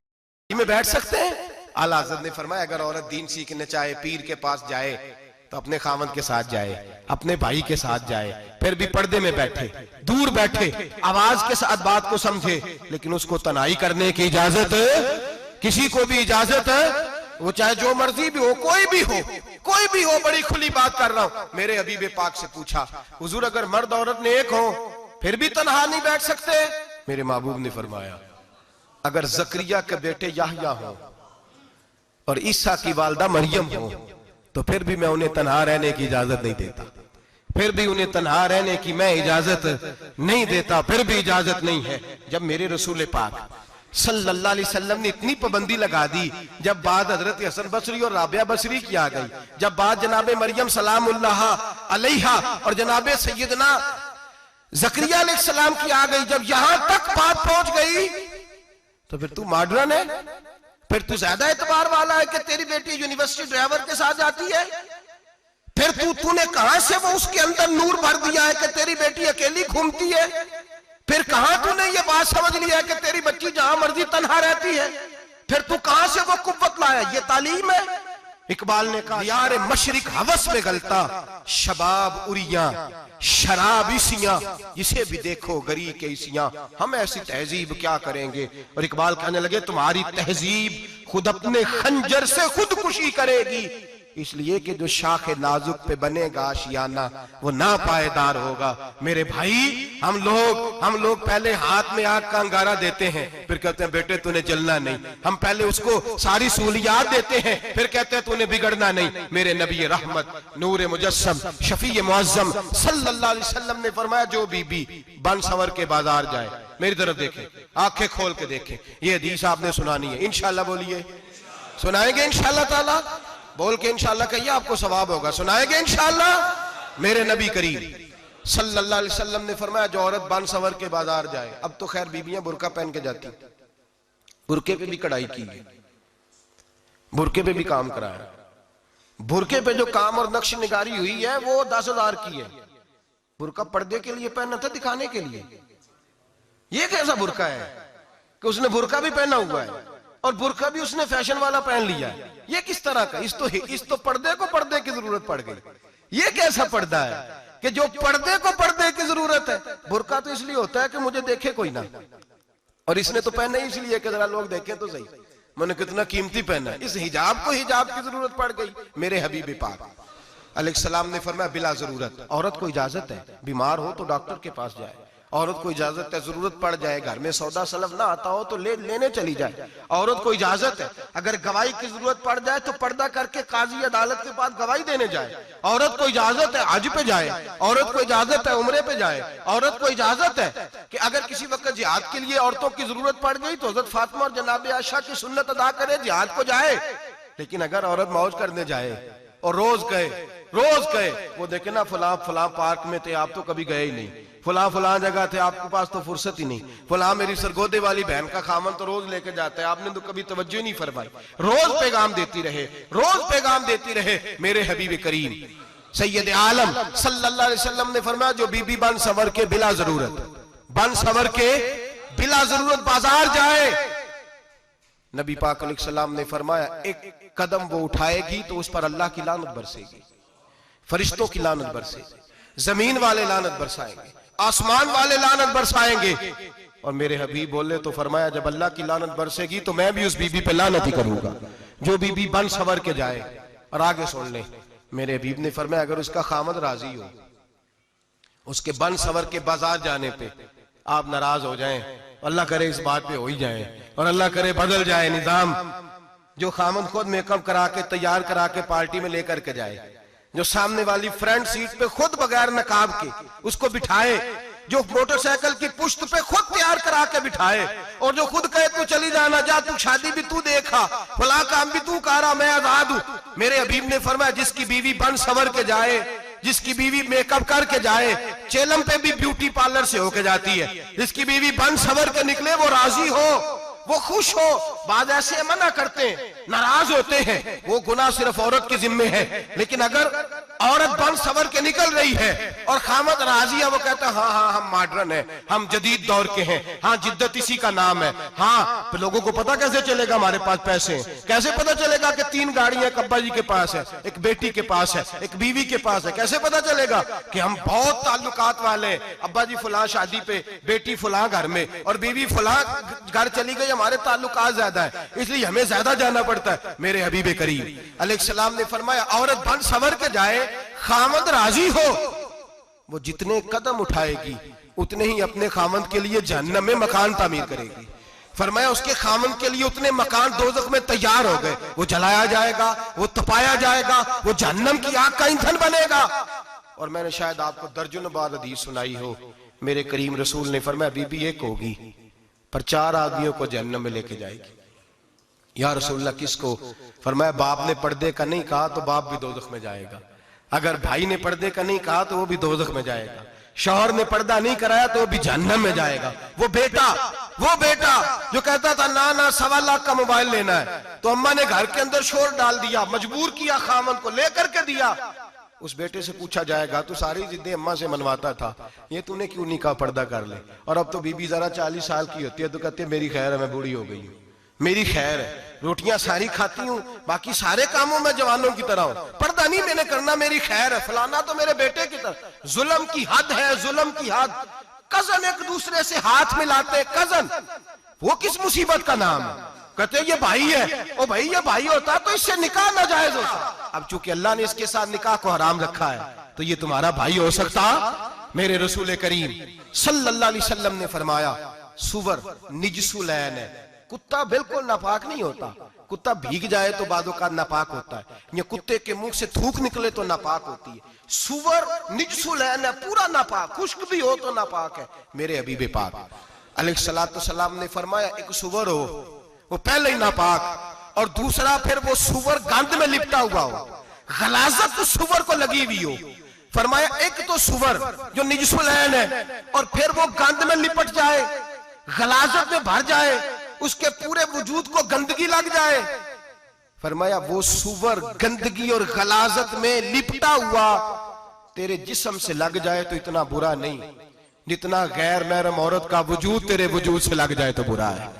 में बैठ सकते हैं? आला हज़रत ने फरमाया अगर औरत दीन सीखने चाहे, पीर के पास जाए तो अपने खामन के साथ जाए, अपने भाई के साथ जाए, फिर भी पर्दे में बैठे, दूर बैठे, आवाज के साथ बात को समझे, लेकिन उसको तनाई करने की इजाजत किसी को भी इजाजत है, वो चाहे जो मर्जी भी हो, कोई भी हो, बड़ी खुली बात कर रहा हूं। मेरे हबीब पाक से पूछा हुजूर अगर मर्द औरत ने एक हो फिर भी तन्हा नहीं बैठ सकते? मेरे महबूब ने फरमाया अगर जकरिया के बेटे याहया हो और ईसा की वालदा मरियम हो तो फिर भी मैं उन्हें तन्हा रहने की इजाजत नहीं देता, फिर भी उन्हें तन्हा रहने की मैं इजाजत नहीं देता, फिर भी इजाजत नहीं है। जब मेरे रसूल पाक सल्लल्लाहु अलैहि वसल्लम ने इतनी पाबंदी लगा दी, जब बात हजरत हसन बसरी और राबिया बसरी की आ गई, जब बात जनाबे मरियम सलामुल्लाह अलैहा और जनाबे सैयदना जकरिया अलैहिस्सलाम की आ गई, जब यहां तक बात पहुंच गई तो फिर तू मॉडर्न है, फिर तू ज्यादा एतबार वाला है कि तेरी बेटी यूनिवर्सिटी ड्राइवर के साथ जाती है, फिर तूने कहां से वो उसके अंदर नूर भर दिया है कि तेरी बेटी अकेली घूमती है, फिर कहां तूने ये बात समझ लिया है कि तेरी बच्ची जहां मर्जी तन्हा रहती है, फिर तू कहां से वो कुव्वत लाया? ये तालीम है। इकबाल ने कहा यार मशरिक हवस में गलता, शबाब उरिया शराब इसियां, इसे भी देखो गरी के इसियां, हम ऐसी तहजीब क्या करेंगे? और इकबाल कहने लगे तुम्हारी तहजीब खुद अपने खंजर से खुदकुशी करेगी, इसलिए कि जो शाखे नाजुक पे बनेगा आशियाना वो ना पायदार होगा। मेरे भाई हम लोग पहले हाथ में आग का अंगारा देते हैं, फिर कहते हैं बेटे तूने जलना नहीं, हम पहले उसको सारी सहूलियात देते हैं, फिर कहते हैं तूने बिगड़ना नहीं। मेरे नबी रहमत नूर मुजस्सम शफी मुअज्जम सल्लल्लाहु अलैहि वसल्लम ने फरमाया जो बीबी बन सवर के बाजार जाए, मेरी तरफ देखे, आंखें खोल के देखे, ये हदीस आपने सुनानी है। इंशाल्लाह बोलिए, सुनाएंगे इंशाल्लाह ताला, बोल के इंशाल्लाह कहिए आपको सवाब होगा, सुनाएंगे इंशाल्लाह। मेरे नबी करीम सल्लल्लाहु अलैहि वसल्लम ने फरमाया जो औरत बन सवर के बाजार जाए, अब तो खैर बीबियां बुरका पहन के जाती, बुरके पे भी कढ़ाई की है, बुरके पे भी काम कराया, बुरके पे जो काम और नक्श निगारी हुई है वो 10,000 की है। बुरका पर्दे के लिए पहना था, दिखाने के लिए। ये कैसा बुरका है कि उसने बुरका भी पहना हुआ है और बुरका भी उसने फैशन वाला पहन लिया है? ये किस तरह का? इस तो पर्दे को पर्दे की जरूरत पड़ गई। ये कैसा पर्दा है कि जो पर्दे को पर्दे की जरूरत है? बुरका तो इसलिए होता है कि मुझे देखे कोई ना, और इसने तो पहना ही इसलिए कि जरा लोग देखें तो सही मैंने कितना कीमती पहना है। इस हिजाब को हिजाब की जरूरत पड़ गई। मेरे हबीब पाक अलैहिस्सलाम ने फरमाया बिला जरूरत, औरत को इजाजत है बीमार हो तो डॉक्टर के पास जाए, औरत को इजाजत है जरूरत पड़ जाए घर में सौदा सलब ना आता हो तो लेने चली जाए, औरत को इजाजत है अगर गवाही की जरूरत पड़ जाए तो पर्दा करके काजी अदालत के पास गवाही देने जाए, औरत को इजाजत है हज पे जाए, औरत को इजाजत है उम्रे पे जाए, औरत को इजाजत है कि अगर किसी वक्त जिहाद के लिए औरतों की जरूरत पड़ गई तो हजरत फातिमा और जनाब आयशा की सुन्नत अदा करे, जिहाद को जाए। लेकिन अगर औरत मौज करने जाए और रोज कहे वो देखे ना फलां पार्क में थे आप तो कभी गए ही नहीं, फलां जगह थे आपके पास तो फुर्सत ही नहीं, फलां मेरी सरगोदे वाली बहन का खामन तो रोज लेके जाता है आपने तो कभी तवज्जो नहीं फरमाई। रोज पैगाम देती रहे। मेरे हबीब करीम सैयद आलम सल्लल्लाहु अलैहि वसल्लम ने फरमाया जो बीबी बन सवर के बिला जरूरत बाजार जाए, नबी पाक अलैहिस्सलाम ने फरमाया एक कदम वो उठाएगी तो उस पर अल्लाह की लानत बरसेगी, फरिश्तों की लानत बरसेगी, जमीन वाले लानत बरसाएंगे, आसमान वाले लानत बरसाएंगे। और मेरे हबीब बोले तो फरमाया जब अल्लाह की लानत बरसेगी तो मैं भी उस बीबी पे लानत ही करूंगा जो बीबी बन सवर के जाए। और आगे सुन ले, मेरे हबीब ने फरमाया अगर उसका खामद राजी हो उसके बन सवर के बाजार जाने पे आप नाराज हो जाएं, अल्लाह करे इस बात पे हो ही जाए और अल्लाह करे बदल जाए निजाम, जो खामद खुद मेकअप करा के तैयार करा के पार्टी में लेकर के जाए, जो सामने वाली फ्रंट सीट पे खुद बगैर नकाब के उसको बिठाए, जो मोटरसाइकिल की पुश्त पे खुद तैयार करा के बिठाए और जो खुद कहे तू चली जाना जा, तू शादी भी तू देखा, फला काम भी तू करा, मैं आजाद हूं। मेरे हबीब ने फरमाया जिसकी बीवी बन सवर के जाए, जिसकी बीवी मेकअप करके जाए, चेलम पे भी ब्यूटी पार्लर से होके जाती है, जिसकी बीवी बन सवर के निकले वो राजी हो, वो खुश हो। बाद ऐसे मना करते हैं, नाराज होते हैं, वो गुनाह सिर्फ औरत के जिम्मे है। लेकिन अगर औरत बन सवर के निकल रही है और खामद राजी है, वो कहता है हाँ हाँ हम मॉडर्न है, हम जदीद दौर के हैं, हाँ जिद्दत इसी का नाम है। हाँ तो लोगों को पता कैसे चलेगा हमारे पास पैसे हैं, कैसे पता चलेगा कि 3 गाड़ियां अब्बा जी के पास है, एक बेटी के पास है, एक बीवी के पास है, कैसे पता चलेगा कि हम बहुत ताल्लुकात वाले हैं। अब्बा जी फुला शादी पे, बेटी फुला घर में और बीवी फुला घर चली गई, हमारे ताल्लुकात ज्यादा है इसलिए हमें ज्यादा जाना पड़ता है। मेरे हबीब करीम अलैहिस्सलाम ने फरमाया औरत बन सवर के जाए, खामद राजी हो, वो जितने कदम उठाएगी उतने ही अपने खामद के लिए जहन्नम में मकान तामीर करेगी। फरमाया उसके खामद के लिए उतने मकान दोज़ख में तैयार हो गए, वो जलाया जाएगा, वो तपाया जाएगा, वो जहन्नम की आग का ईंधन बनेगा। और मैंने शायद आपको दर्जनों बार हदीस सुनाई हो, मेरे करीम रसूल ने फरमाया बीबी एक होगी पर 4 आदमियों को जहन्नम में लेके जाएगी। या रसूलल्लाह किसको? फरमाया बाप ने पर्दे का नहीं कहा तो बाप भी दोज़ख में जाएगा, अगर भाई ने पर्दे का नहीं कहा तो वो भी दोज़ख में जाएगा, शौहर ने पर्दा नहीं कराया तो वो भी जहन्नम में जाएगा। वो बेटा जो कहता था ना ना 1.25 लाख का मोबाइल लेना है, तो अम्मा ने घर के अंदर शोर डाल दिया, मजबूर किया, खामन को लेकर के दिया। उस बेटे से पूछा जाएगा तू सारी जिद्दें अम्मा से मनवाता था, ये तूने क्यों नहीं कहा पर्दा कर ले? और अब तो बीबी जरा 40 साल की होती है तो कहती है मेरी खैर है, मैं बूढ़ी हो गई हूँ, मेरी खैर है, रोटियां सारी खाती हूँ, बाकी सारे कामों में जवानों की तरह हूं, पर्दा नहीं मैंने करना, मेरी खैर है, फलाना तो मेरे बेटे की तरह। जुल्म की हद है, जुल्म की हद। कजन एक दूसरे से हाथ मिलाते, कजन वो किस मुसीबत का नाम है? कहते ये भाई है, ओ भाई ये भाई होता तो इससे निकाह नाजायज होता। अब चूंकि अल्लाह ने इसके साथ निकाह को हराम रखा है तो ये तुम्हारा भाई हो सकता? मेरे रसूल करीम सल्लल्लाहु अलैहि वसल्लम ने फरमाया सुवर निजसुलैन है, कुत्ता बिल्कुल नापाक नहीं होता, कुत्ता भीग जाए तो बादों का नापाक होता है, या कुत्ते के मुंह से थूक निकले तो नापाक होती है। सुवर निजसुलैन है, पूरा नापाक, खुश्क भी हो तो नापाक है। मेरे हबीब पाक अलैहिस्सलातु सलाम ने फरमाया एक सुवर हो वो पहले ही नापाक, और दूसरा फिर वो सुवर गंद में लिपटा हुआ हो, गलाजत तो सुवर को लगी हुई हो। फरमाया एक तो सुवर जो निजसुलैन है और फिर वो गंद में लिपट जाए, गलाजत में भर जाए, उसके पूरे वजूद को गंदगी लग जाए। फरमाया वो सुवर गंदगी और गलाजत में लिपटा हुआ तेरे जिस्म से लग जाए तो इतना बुरा नहीं, जितना गैर महरम औरत का वजूद तेरे वजूद से लग जाए तो बुरा है।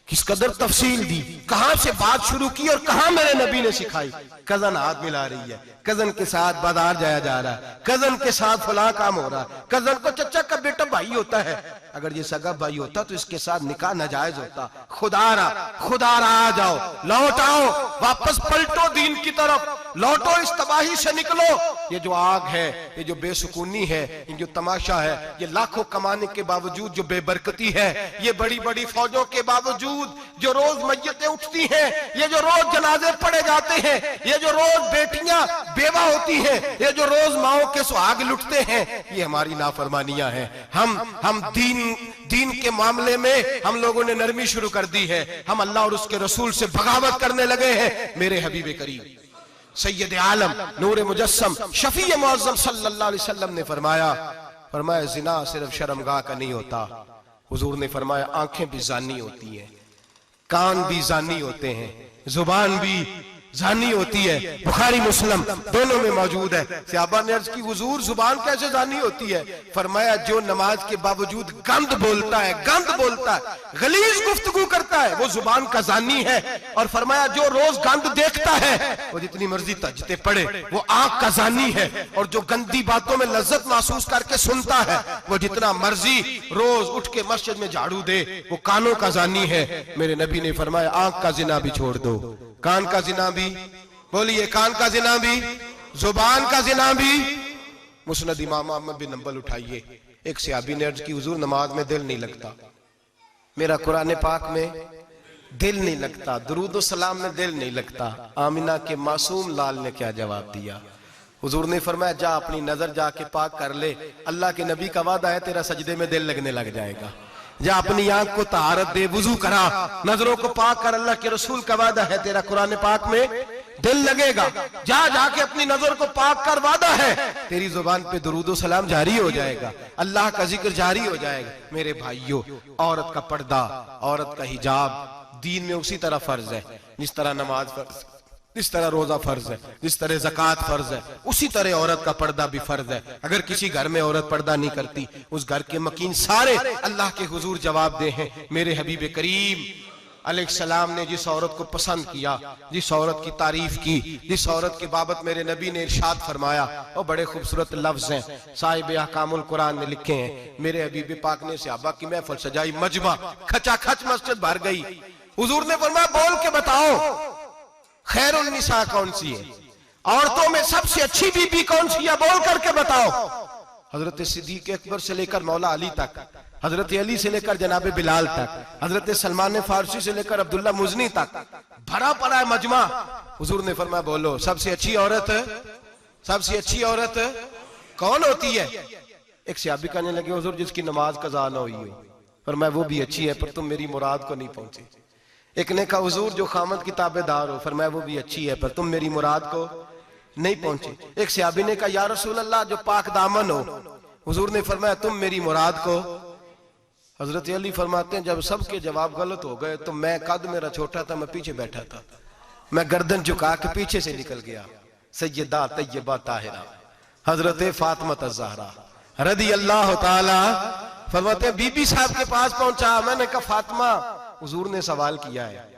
किस कदर तफसील दी, कहां से बात शुरू की और कहां मेरे नबी ने सिखाई। कजन हाथ मिला रही है, कजन के साथ बाजार जाया जा रहा है, कजन के साथ फला काम हो रहा है, कजन को चचा का बेटा भाई होता है, अगर ये सगा भाई होता तो इसके साथ निकाह नाजायज होता। खुदारा आ जाओ, लौट आओ, वापस पलटो दीन की तरफ, लौटो, इस तबाही से निकलो। ये जो आग है, ये जो बेसुकूनी है, ये जो तमाशा है, ये लाखों कमाने के बावजूद जो बेबरकती है, ये बड़ी बड़ी फौजों के बावजूद जो रोज मैयतें उठती हैं, ये जो रोज जनाजे पड़े जाते हैं, ये जो रोज बेटियां बेवा होती हैं, ये जो रोज माओ के सुहाग लुटते हैं, ये हमारी नाफरमानियां हैं। हम दीन के मामले में हम लोगों ने नरमी शुरू कर दी है, हम अल्लाह और उसके रसूल से बगावत करने लगे हैं। मेरे हबीब करीम सैयद आलम नूर मुजस्सम शफी मुअज्जम सल्लल्लाहु अलैहि वसल्लम ने फरमाया जिना सिर्फ शर्मगाह का नहीं होता, हुजूर ने फरमाया आंखें भी जानी होती हैं, कान भी जानी होते हैं, जुबान भी जानी होती है। बुखारी मुस्लिम दोनों में मौजूद है। सहाबा ने अर्ज की हुजूर जुबान कैसे जानी होती है? फरमाया जो नमाज के बावजूद गंद बोलता है, गलीज गुफ्तगू करता है, वो जुबान का जानी है। और फरमाया जो रोज गंद देखता है, वो जितनी मर्जी तजते पड़े, वो आंख का जानी है। और जो गंदी बातों में लज्जत महसूस करके सुनता है, वो जितना मर्जी रोज उठ के मस्जिद में झाड़ू दे, वो कानों का जानी है। मेरे नबी ने फरमाया आंख का जिना भी छोड़ दो, कान का जिना भी, बोलिए कान का जिना भी, जुबान का जिना भी। मुस्नद इमाम अहमद बिन हंबल उठाइए, एक सहाबी ने अर्ज की हुजूर नमाज में दिल नहीं लगता, मेरा कुरान पाक में दिल नहीं लगता, दुरूद और सलाम में दिल नहीं लगता। आमिना के मासूम लाल ने क्या जवाब दिया? हुजूर ने फरमाया जा अपनी नजर जाके पाक कर ले, अल्लाह के नबी का वादा है तेरा सजदे में दिल लगने लग जाएगा। जा अपनी आंख को तहारत दे, वुजू करा, नजरों को पाक कर, अल्लाह के रसूल का वादा है तेरा कुरान पाक में दिल लगेगा, जा जाके अपनी नजर को पाक कर वादा है तेरी जुबान पे दुरूदो सलाम जारी हो जाएगा, अल्लाह का जिक्र जारी हो जाएगा। मेरे भाइयों, औरत का पर्दा, औरत का हिजाब दीन में उसी तरह फर्ज है जिस तरह नमाज फर्ज, जिस तरह रोजा फर्ज है, जिस तरह ज़कात फर्ज है, उसी तरह औरत का पर्दा भी फर्ज है। अगर किसी घर में औरत पर्दा नहीं करती, उस घर के मकीन सारे अल्लाह के हुजूर जवाब दे हैं। मेरे हबीब करीम अलैहिस्सलाम ने जिस औरत को पसंद किया, जिस औरत की तारीफ की, जिस औरत की बाबत मेरे नबी ने इरशाद फरमाया, वो बड़े खूबसूरत लफ्ज हैं, साहिब अहकामुल कुरान ने लिखे हैं। मेरे हबीब पाक ने सहाबा की महफिल सजाई, मजमा खचाखच मस्जिद भर गई। हुजूर ने फरमाया बोल के बताओ खैरुन निसा कौन सी है, औरतों में सबसे अच्छी बीबी कौन सी है, बोल करके बताओ। हजरत सिद्दीक अकबर से लेकर मौला अली तक, हजरत अली से लेकर जनाब बिलाल तक, हजरत सलमान फारसी से लेकर अब्दुल्ला मुजनी तक भरा पड़ा है मजमा। हुजूर ने फरमाया बोलो सबसे अच्छी औरत, सबसे अच्छी औरत कौन होती है? एक सहाबी कहने लगे हुजूर जिसकी नमाज कज़ा ना हुई हो। फरमाया वो भी अच्छी है, पर तुम मेरी मुराद को नहीं पहुंचे। एक ने कहा हुजूर जो खामद की ताबेदार हो। फरमाया वो भी अच्छी है, पर तुम मेरी मुराद को नहीं पहुंचे। एक सहाबी ने कहा या रसूल अल्लाह जो पाक दामन हो। हुजूर ने फरमाया तुम मेरी मुराद को। हजरत अली फरमाते हैं जब सबके जवाब गलत हो गए तो मैं, कद मेरा छोटा था, मैं पीछे बैठा था, मैं गर्दन झुका के पीछे से निकल गया। सैयदा तैयबा ताहिरा हजरत फातिमा ज़हरा रदी अल्लाह ताला फरमाते हैं बीबी साहब के पास पहुंचा। मैंने कहा फातिमा हुजूर ने सवाल किया है।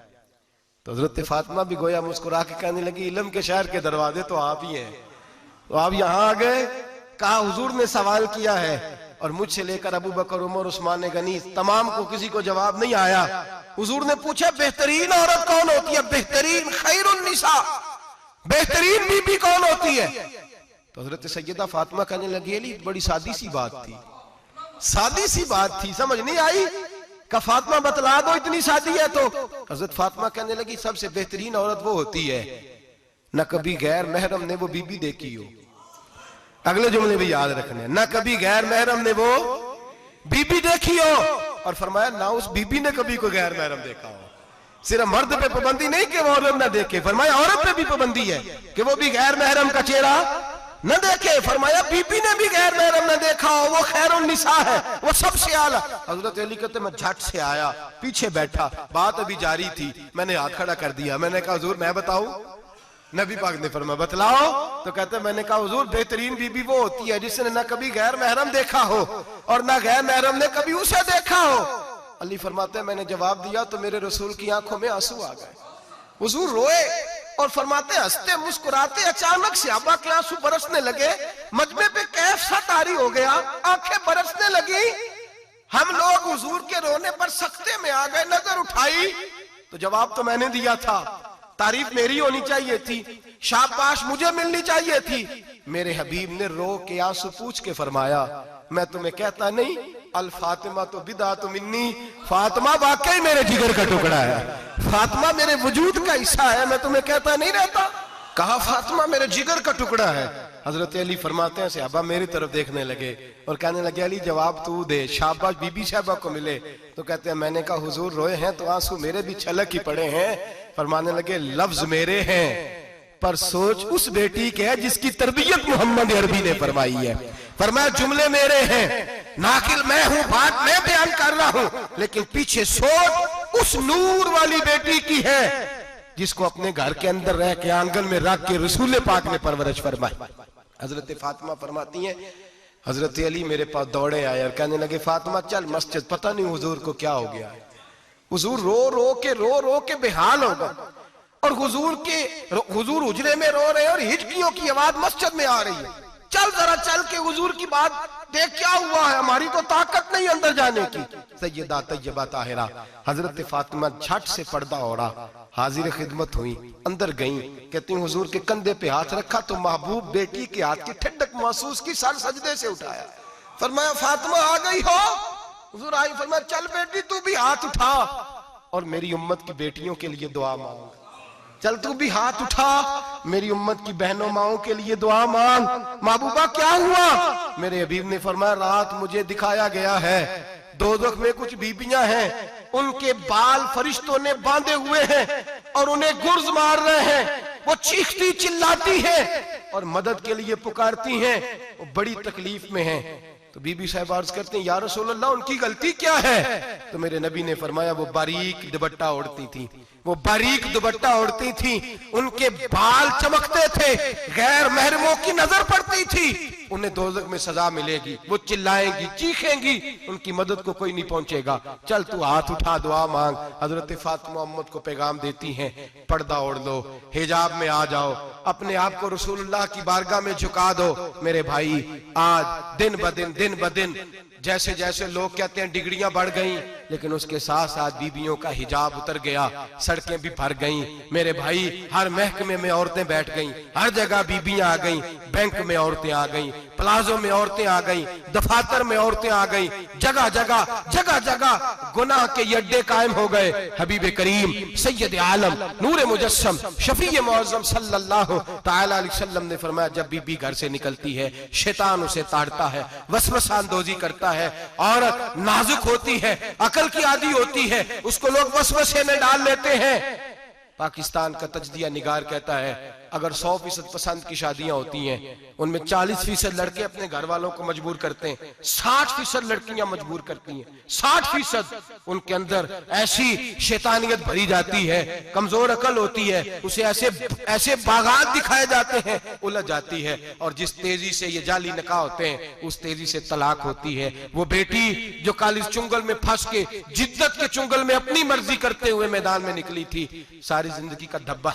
तो हजरत फातिमा भी गोया मुस्कुरा के कहने लगी इल्म के शहर के दरवाजे तो आप ही हैं, तो आप यहाँ आ गए। कहा हुजूर ने सवाल किया है और मुझसे लेकर अबू बकर, उमर, उस्मान गनी तमाम को किसी को जवाब नहीं आया। हुजूर ने पूछा बेहतरीन औरत कौन होती है, बेहतरीन खैरुन निसा, बेहतरीन बीबी कौन होती है? तो हजरत सैयदा फातिमा कहने लगी अली बड़ी सादी सी बात थी, सादी सी बात थी, समझ नहीं आई। का फातिमा बतला दो इतनी सादी है। तो हजरत फातिमा कहने लगी सबसे बेहतरीन औरत वो होती है न कभी गैर महरम ने वो बीबी देखी हो। अगले जुमले भी याद रखने, न कभी गैर महरम ने वो बीबी देखी हो। और फरमाया ना उस बीबी ने कभी कोई गैर महरम देखा हो। सिर्फ मर्द पे पाबंदी नहीं कि वो औरत ना देखे, फरमाया औरत पे भी पाबंदी है कि वो भी गैर महरम का चेहरा न देखे। फरमाया बीबी ने भी गैर महरम न देखा हो, वो खैरुन निसा है, वो सबसे आला। हजरत अली कहते मैं झट से आया, पीछे बैठा, बात अभी जारी थी, मैंने हाथ खड़ा कर दिया। मैंने कहा हुजूर मैं बताऊं? नबी पाक ने फरमाया बतलाओ। तो कहते मैंने कहा हुजूर बेहतरीन बीबी वो होती है जिसने न कभी गैर महरम देखा हो और न गैर महरम ने कभी उसे देखा हो। अली फरमाते मैंने जवाब दिया तो मेरे रसूल की आंखों में आंसू आ गए। हुजूर रोए और फरमाते हंसते मुस्कुराते अचानक सहाबा के आंसू बरसने लगे, मजमे पे कैफ सा तारी हो गया, आंखें बरसने लगी। हम लोग हुजूर के रोने पर सख्ते में आ गए। नजर उठाई तो जवाब तो मैंने दिया था, तारीफ मेरी होनी चाहिए थी, शाबाश मुझे मिलनी चाहिए थी। मेरे हबीब ने रो के आंसू पूछ के फरमाया मैं तुम्हें कहता नहीं अल फातिमा तो बिदा तो मिन्नी, फातिमा वाकई मेरे जिगर का टुकड़ा है, फातिमा मेरे वजूद का हिस्सा है, मैं तुम्हें कहता नहीं रहता। कहा फातिमा मेरे जिगर का टुकड़ा है। हजरत अली फरमाते हैं सहाबा मेरी तरफ देखने लगे और कहने लगे अली जवाब तू दे, शाबाश बीबी साहबा को मिले। तो कहते हैं मैंने कहा हुजूर रोए हैं तो आंसू मेरे भी छलक ही पड़े हैं। फरमाने लगे लफ्ज मेरे हैं पर सोच उस बेटी के है जिसकी तरबियत मोहम्मद अरबी ने फरमाई है। फरमाया जुमले मेरे हैं, नाकिल मैं हूं, बात मैं बयान कर रहा हूं, लेकिन पीछे सोच उस नूर वाली बेटी की है जिसको अपने घर के अंदर रह के आंगन में रख के रसूल पाक ने परवरिश फरमाई। हजरत फातिमा फरमाती हैं हजरत अली मेरे पास दौड़े आए और कहने लगे फातिमा चल मस्जिद, पता नहीं हुजूर को क्या हो गया है। हुजूर रो रो के बेहाल हो गए और हुजूर हुजरे में रो रहे हैं और हिचकियों की आवाज मस्जिद में आ रही है। चल जरा चल के हुजूर की बात देख क्या हुआ है, हमारी तो ताकत नहीं अंदर जाने की। सैयदा तैयबा ताहिरा हजरत फातिमा झट से पर्दा ओढ़ा, हाजिर खिदमत हुई, अंदर गई। कहती हुजूर के कंधे पे हाथ रखा तो महबूब बेटी के हाथ की ठंडक महसूस की, सर सजदे से उठाया। फरमाया फातिमा आ गई हो? हुजूर आई। फरमाया चल बेटी तू भी हाथ उठा और मेरी उम्मत की बेटियों के लिए दुआ मांग। चल तू भी हाथ उठा, मेरी उम्मत की बहनों माओं के लिए दुआ मांग। महबूबा क्या हुआ? मेरे हबीब ने फरमाया रात मुझे दिखाया गया है दोज़ख में कुछ बीबियां हैं, उनके बाल फरिश्तों ने बांधे हुए हैं और उन्हें गुर्ज मार रहे हैं। वो चीखती चिल्लाती हैं और मदद के लिए पुकारती हैं, वो बड़ी तकलीफ में हैं। तो बीबी साहब अर्ज करते हैं, या रसूल अल्लाह, उनकी गलती क्या है? तो मेरे नबी ने फरमाया, वो बारीक दुपट्टा ओढ़ती थी, वो बारीक दुपट्टा ओढ़ती थी, उनके बाल चमकते थे, गैर महरमों की नजर पड़ती थी, उन्हें दोज़ख में सजा मिलेगी, वो चिल्लाएंगी, चीखेंगी, उनकी मदद को कोई नहीं पहुंचेगा। चल तू हाथ उठा, दुआ मांग। हजरत फातिमा उम्मत को पैगाम देती हैं, पर्दा ओढ़ लो, हिजाब में आ जाओ, अपने आप को रसूलुल्लाह की बारगाह में झुका दो। मेरे भाई, आज दिन ब दिन जैसे जैसे लोग कहते हैं डिग्रियां बढ़ गई, लेकिन उसके साथ साथ बीबियों का हिजाब उतर गया, सड़कें भी भर गईं। मेरे भाई, हर महकमे में औरतें बैठ गईं, हर जगह बीबियां आ गईं, बैंक में औरतें आ गईं, प्लाजो में औरतें आ गईं, दफातर में औरतें आ गईं, जगह जगह गुनाह के अड्डे कायम हो गए। हबीब करीम सैयद आलम नूर मुजस्सम शफी मुअज़्ज़म सल्लल्लाहु तआला अलैहि वसल्लम ने फरमाया, जब बीबी घर से निकलती है, शैतान उसे ताड़ता है, वसवसा अंदोजी करता है। औरत नाजुक होती है, अकल की आदी होती है, उसको लोग वसवसे में डाल लेते हैं। पाकिस्तान का तजदिया निगार कहता है, अगर 100% पसंद की शादियां होती हैं, उनमें 40% लड़के अपने घर वालों को मजबूर करते हैं, 60% लड़कियां मजबूर करती हैं। 60% उनके अंदर ऐसी शैतानियत भरी जाती है, कमजोर अकल होती है, उसे ऐसे बागात दिखाए जाते हैं, उलझ जाती है। और जिस तेजी से ये जाली निकाह होते हैं, उस तेजी से तलाक होती है। वो बेटी जो कालिज चुंगल में फंस के, जिद्दत के चुंगल में अपनी मर्जी करते हुए मैदान में निकली थी, सारी जिंदगी का धब्बा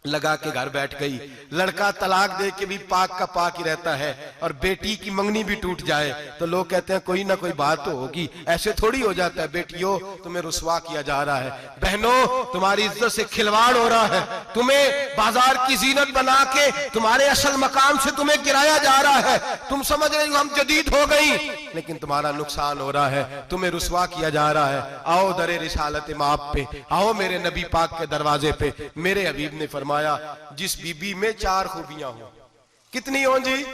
लगा के घर बैठ गई। लड़का तलाक दे के भी पाक का पाक ही रहता है, और बेटी की मंगनी भी टूट जाए तो लोग कहते हैं कोई ना कोई बात तो होगी। ऐसे थोड़ी हो जाता है। बेटियों, तुम्हें रुसवा किया जा रहा है। बहनों, तुम्हारी इज्जत से खिलवाड़ हो रहा है। तुम्हें बाजार की जीनत बना के तुम्हारे असल मकाम से तुम्हें गिराया जा रहा है। तुम समझ रहे हो हम जदीद हो गई, लेकिन तुम्हारा नुकसान हो रहा है, तुम्हें रुसवा किया जा रहा है। आओ दरे रिसालत माप पे, आओ मेरे नबी पाक के दरवाजे पे। मेरे हबीब ने फरमाया, जिस बीबी में 4 खूबियां हो, कितनी हो जी?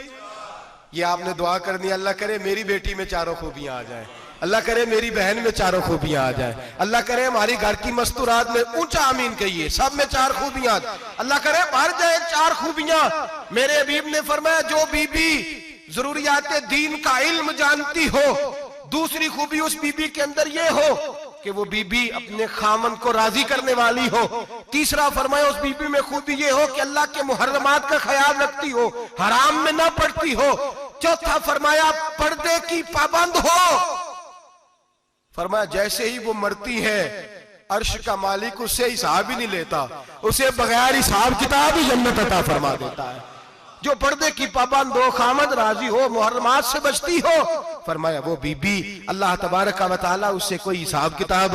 ये आपने दुआ करनी, अल्लाह करे मेरी बेटी में 4 खूबियां आ जाए, अल्लाह करे मेरी बहन में 4 खूबियां आ जाए, अल्लाह करे हमारी घर की मस्तूरात में, ऊंचा आमीन कहिए, सब में 4 खूबियां, अल्लाह करे भर जाए 4 खूबियां। मेरे हबीब ने फरमाया, जो बीबी जरूरियात दीन का इल्म जानती हो, दूसरी खूबी उस बीबी के अंदर ये हो कि वो बीबी अपने खामन को राजी करने वाली हो। तीसरा फरमाया, उस बीबी में खूबी ये हो कि अल्लाह के मुहर्रमात का ख्याल रखती हो, हराम में ना पड़ती हो। चौथा फरमाया, पर्दे की पाबंद हो। फरमाया, जैसे ही वो मरती है, अर्श का मालिक उससे हिसाब ही नहीं लेता, उसे बगैर हिसाब किताब ही जन्नत अता फरमा देता है। जो पर्दे की पाबंद हो, खामद राजी हो, मुहर्रमात से बचती हो, फरमाया वो बीबी अल्लाह तबारक व तआला उससे कोई हिसाब किताब,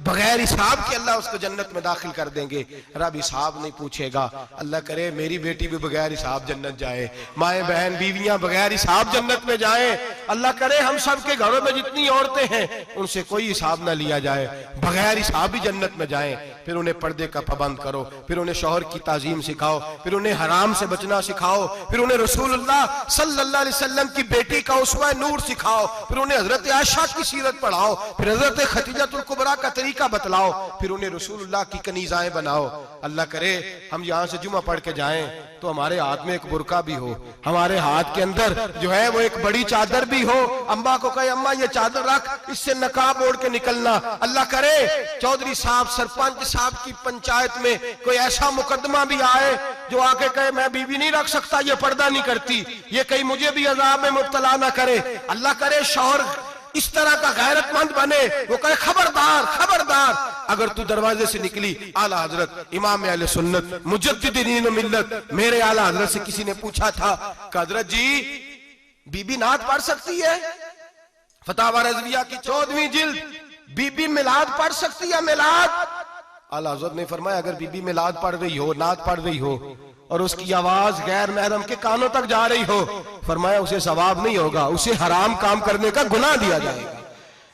बगैर हिसाब के अल्लाह उसको जन्नत में दाखिल कर देंगे। रब हिसाब नहीं पूछेगा। अल्लाह करे मेरी बेटी भी बगैर हिसाब जन्नत जाए, माए बहन बीवियां बगैर हिसाब जन्नत में जाए। अल्लाह करे हम सब के घरों में जितनी औरतें हैं उनसे कोई हिसाब ना लिया जाए, बगैर हिसाब भी जन्नत में जाए। फिर उन्हें पर्दे का पाबंद करो, फिर उन्हें शौहर की ताजीम सिखाओ, फिर उन्हें हराम से बचना सिखाओ, फिर उन्हें रसूलुल्लाह सल्लल्लाहु अलैहि वसल्लम की बेटी का उसवा नूर सिखाओ, फिर उन्हें हजरत आयशा की सीरत पढ़ाओ, फिर हजरत खदीजतुल कुबरा का तरीका बतलाओ, फिर उन्हें रसूलुल्लाह की कनीज़ाएं बनाओ। अल्लाह करे हम यहाँ से जुमा पढ़ के जाएं तो हमारे हाथ में एक बुरका भी हो, हमारे हाथ के अंदर जो है वो एक बड़ी चादर भी हो। अम्मा को कहे अम्मा ये चादर रख, इससे नकाब ओढ़ के निकलना। अल्लाह करे चौधरी साहब सरपंच साहब की पंचायत में कोई ऐसा मुकदमा भी आए जो आके कहे मैं बीवी नहीं रख सकता, ये पर्दा नहीं करती, ये कहीं मुझे भी अजाब में मुब्तला ना करे। अल्लाह करे शौहर इस तरह का गैरतमंद बने, वो कहे खबरदार खबरदार, अगर तू दरवाजे से निकली। आला हजरत इमाम अहले सुन्नत मुजद्दिदीन मिल्लत मेरे आला हजरत से किसी ने पूछा था कि हजरत जी बीबी नात पढ़ सकती है? फतावा रज़विया की 14वीं जिल्द, बीबी मिलाद पढ़ सकती है? मिलाद? आला हजरत ने फरमाया अगर बीबी मिलाद पढ़ रही हो, नात पढ़ रही हो और उसकी आवाज गैर महरम के कानों तक जा रही हो, फरमाया उसे सवाब नहीं होगा, उसे हराम काम करने का गुनाह दिया जाएगा।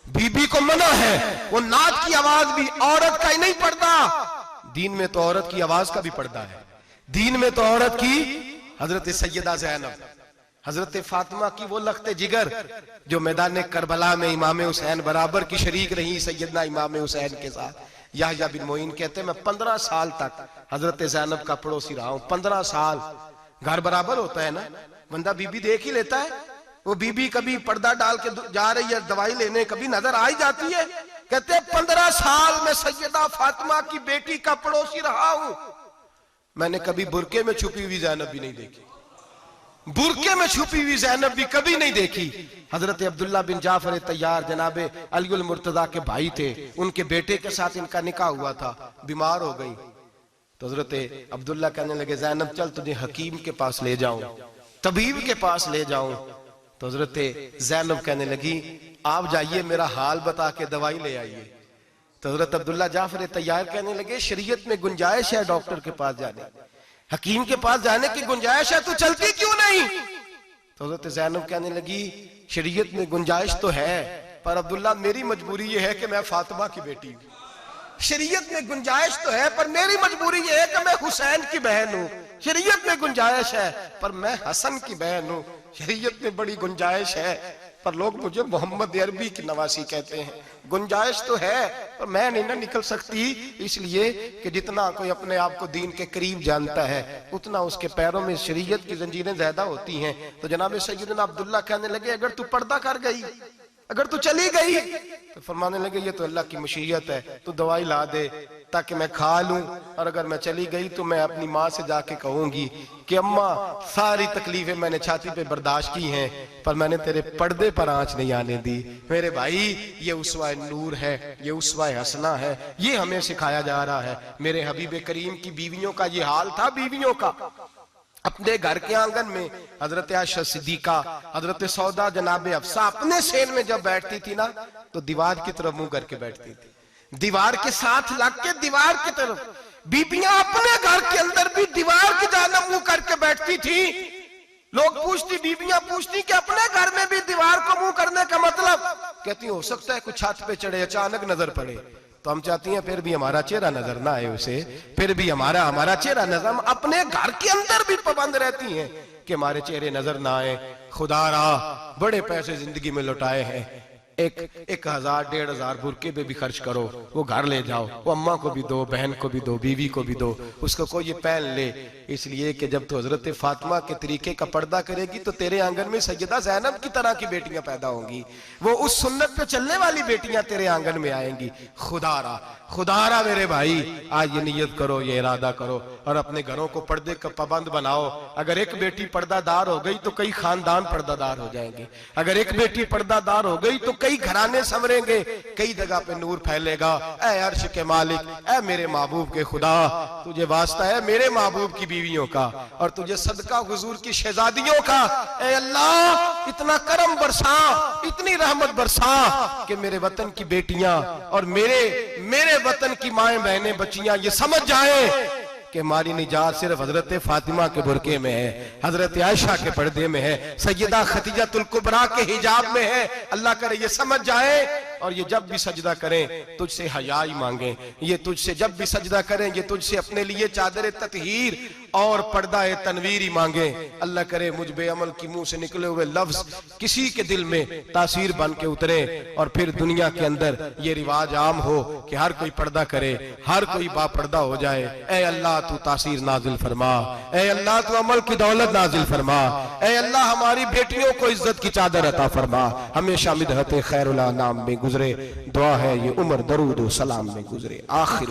बीबी को मना है, वो नात की आवाज भी औरत का ही नहीं पड़ता, दीन में तो औरत की आवाज का भी पर्दा है। दीन में तो औरत की हजरत सैयदा ज़ैनब, हजरत फातिमा की वो लख्ते जिगर जो मैदान करबला में इमाम हुसैन बराबर की शरीक रही सैयदना इमाम हुसैन के साथ, याह्या बिन मोइन कहते हैं मैं 15 साल तक हजरत ज़ैनब का पड़ोसी रहा हूं। 15 साल। घर बराबर होता है ना, बंदा बीबी देख ही लेता है। वो बीबी कभी पर्दा डाल के जा रही है दवाई लेने, कभी नजर आ ही जाती है। कहते हैं 15 साल में सैयदा फातिमा की बेटी का पड़ोसी रहा हूं, मैंने कभी बुरके में छुपी हुई ज़ैनब भी नहीं देखी। बुरके में छुपी हुई ज़ैनब भी कभी नहीं देखी। हजरत अब्दुल्ला बिन जाफर तैयार जनाबे अली मुर्तजा के भाई थे, उनके बेटे के साथ इनका निकाह हुआ था, बीमार हो गई तो हजरत अब्दुल्ला कहने लगे ज़ैनब चल तुझे हकीम के पास ले जाऊं, तबीब के पास ले जाऊं। तो हजरत ज़ैनब कहने लगी आप जाइए मेरा हाल बता के दवाई ले आइए। तो हजरत अब्दुल्ला जाफर तैयार कहने लगे शरीयत में गुंजाइश है डॉक्टर के पास जाने, हकीम के पास जाने की गुंजाइश है, तो चलती क्यों नहीं? तो हजरत ज़ैनब कहने लगी शरीयत में गुंजाइश तो है, पर अब्दुल्ला मेरी मजबूरी ये है कि मैं फातिमा की बेटी हूं। शरीयत में गुंजाइश तो है पर मेरी मजबूरी ये है कि मैं हुसैन की बहन हूं। शरीयत में गुंजाइश है पर मैं हसन की बहन हूं। शरीयत में बड़ी गुंजाइश है पर लोग मुझे मोहम्मद अरबी की नवासी कहते हैं। गुंजाइश तो है पर मैं नहीं ना निकल सकती, इसलिए कि जितना कोई अपने आप को दीन के करीब जानता है उतना उसके पैरों में शरीयत की जंजीरें ज्यादा होती हैं। तो जनाब सैयदना अब्दुल्ला कहने लगे अगर तू पर्दा कर गई, अगर तू चली गई, तो फरमाने लगे ये तो अल्लाह की मशीयत है, तू दवाई ला दे ताकि मैं खा लूं, और अगर मैं चली गई तो मैं अपनी माँ से जाके कहूंगी कि अम्मा सारी तकलीफें मैंने छाती पे बर्दाश्त की हैं पर मैंने तेरे पर्दे पर आंच नहीं आने दी। मेरे भाई ये उसवा नूर है, ये उसवा हसना है, ये हमें सिखाया जा रहा है। मेरे हबीब करीम की बीवियों का ये हाल था। बीवियों का अपने घर के आंगन में हजरत आयशा सिद्दीका, हजरत सौदा, जनाबे अफसा अपने सेन में जब बैठती थी ना तो दीवार की तरफ मुंह करके बैठती थी, दीवार के साथ लग के दीवार की तरफ। बीबियां अपने घर के अंदर भी दीवार की जानिब मुंह करके बैठती थी। लोग पूछती, बीबियां पूछती कि अपने घर में भी दीवार को मुंह करने का मतलब? कहती हो सकता है कुछ छत पे चढ़े अचानक नजर पड़े तो हम चाहती हैं फिर भी हमारा चेहरा नजर ना आए उसे, फिर भी हमारा चेहरा नजर। हम अपने घर के अंदर भी पाबंद रहती हैं कि हमारे चेहरे नजर ना आए। खुदारा बड़े पैसे जिंदगी में लुटाए हैं, 1000 1500 बुरके पे भी खर्च करो, वो घर ले जाओ, वो अम्मा को भी दो, बहन को भी दो, बीवी को भी दो, उसको कोई ये पहन ले। इसलिए कि जब तो हजरत फातिमा के तरीके का पर्दा करेगी तो तेरे आंगन में सैयदा ज़ैनब की तरह की बेटियां पैदा होंगी, वो उस सुन्नत पे चलने वाली बेटियां तेरे आंगन में आएंगी। खुदारा खुदारा मेरे भाई आज ये नियत करो, ये इरादा करो और अपने घरों को पर्दे का पाबंद बनाओ। अगर एक बेटी पर्दादार हो गई तो कई खानदान पर्दादार हो जाएंगे, अगर एक बेटी पर्दादार हो गई तो कई घराने संवरेंगे, कई जगह पे नूर फैलेगा। ऐ अर्श के मालिक, ऐ मेरे महबूब के खुदा, तुझे वास्ता है मेरे महबूब की बीवियों का और तुझे सदका हुजूर की शहजादियों का। ऐ अल्लाह इतना करम बरसा, इतनी रहमत बरसा कि मेरे वतन की बेटियां और मेरे वतन की माएं बहनें बच्चियां ये समझ जाएं कि हमारी निजात सिर्फ हजरत फातिमा के बुरके में है, हजरत आयशा के पर्दे में है, सैयदा खदीजातुल कुबरा के हिजाब में है। अल्लाह करे ये समझ जाए और ये जब भी सजदा करें तुझसे हयाई मांगे, ये तुझसे जब भी सजदा करें ये तुझसे अपने लिए चादर ततहीर और पर्दा तनवीर ही मांगे। अल्लाह करे मुझ बेअमल की मुंह से निकले हुए लफ्ज किसी के दिल में तासीर बन के उतरे और फिर दुनिया के अंदर ये रिवाज आम हो कि हर कोई पर्दा करे, हर कोई बापर्दा हो जाए। ऐ अल्लाह तू तासीर नाजिल फरमा, ऐ अल्लाह तू अमल की दौलत नाजिल फरमा, ऐ अल्लाह हमारी बेटियों को इज्जत की चादर अता फरमा, हमेशा मिदहत खैरुल नाम में गुजरे। दुआ है ये उम्र दरूद सलाम में गुजरे। आखिर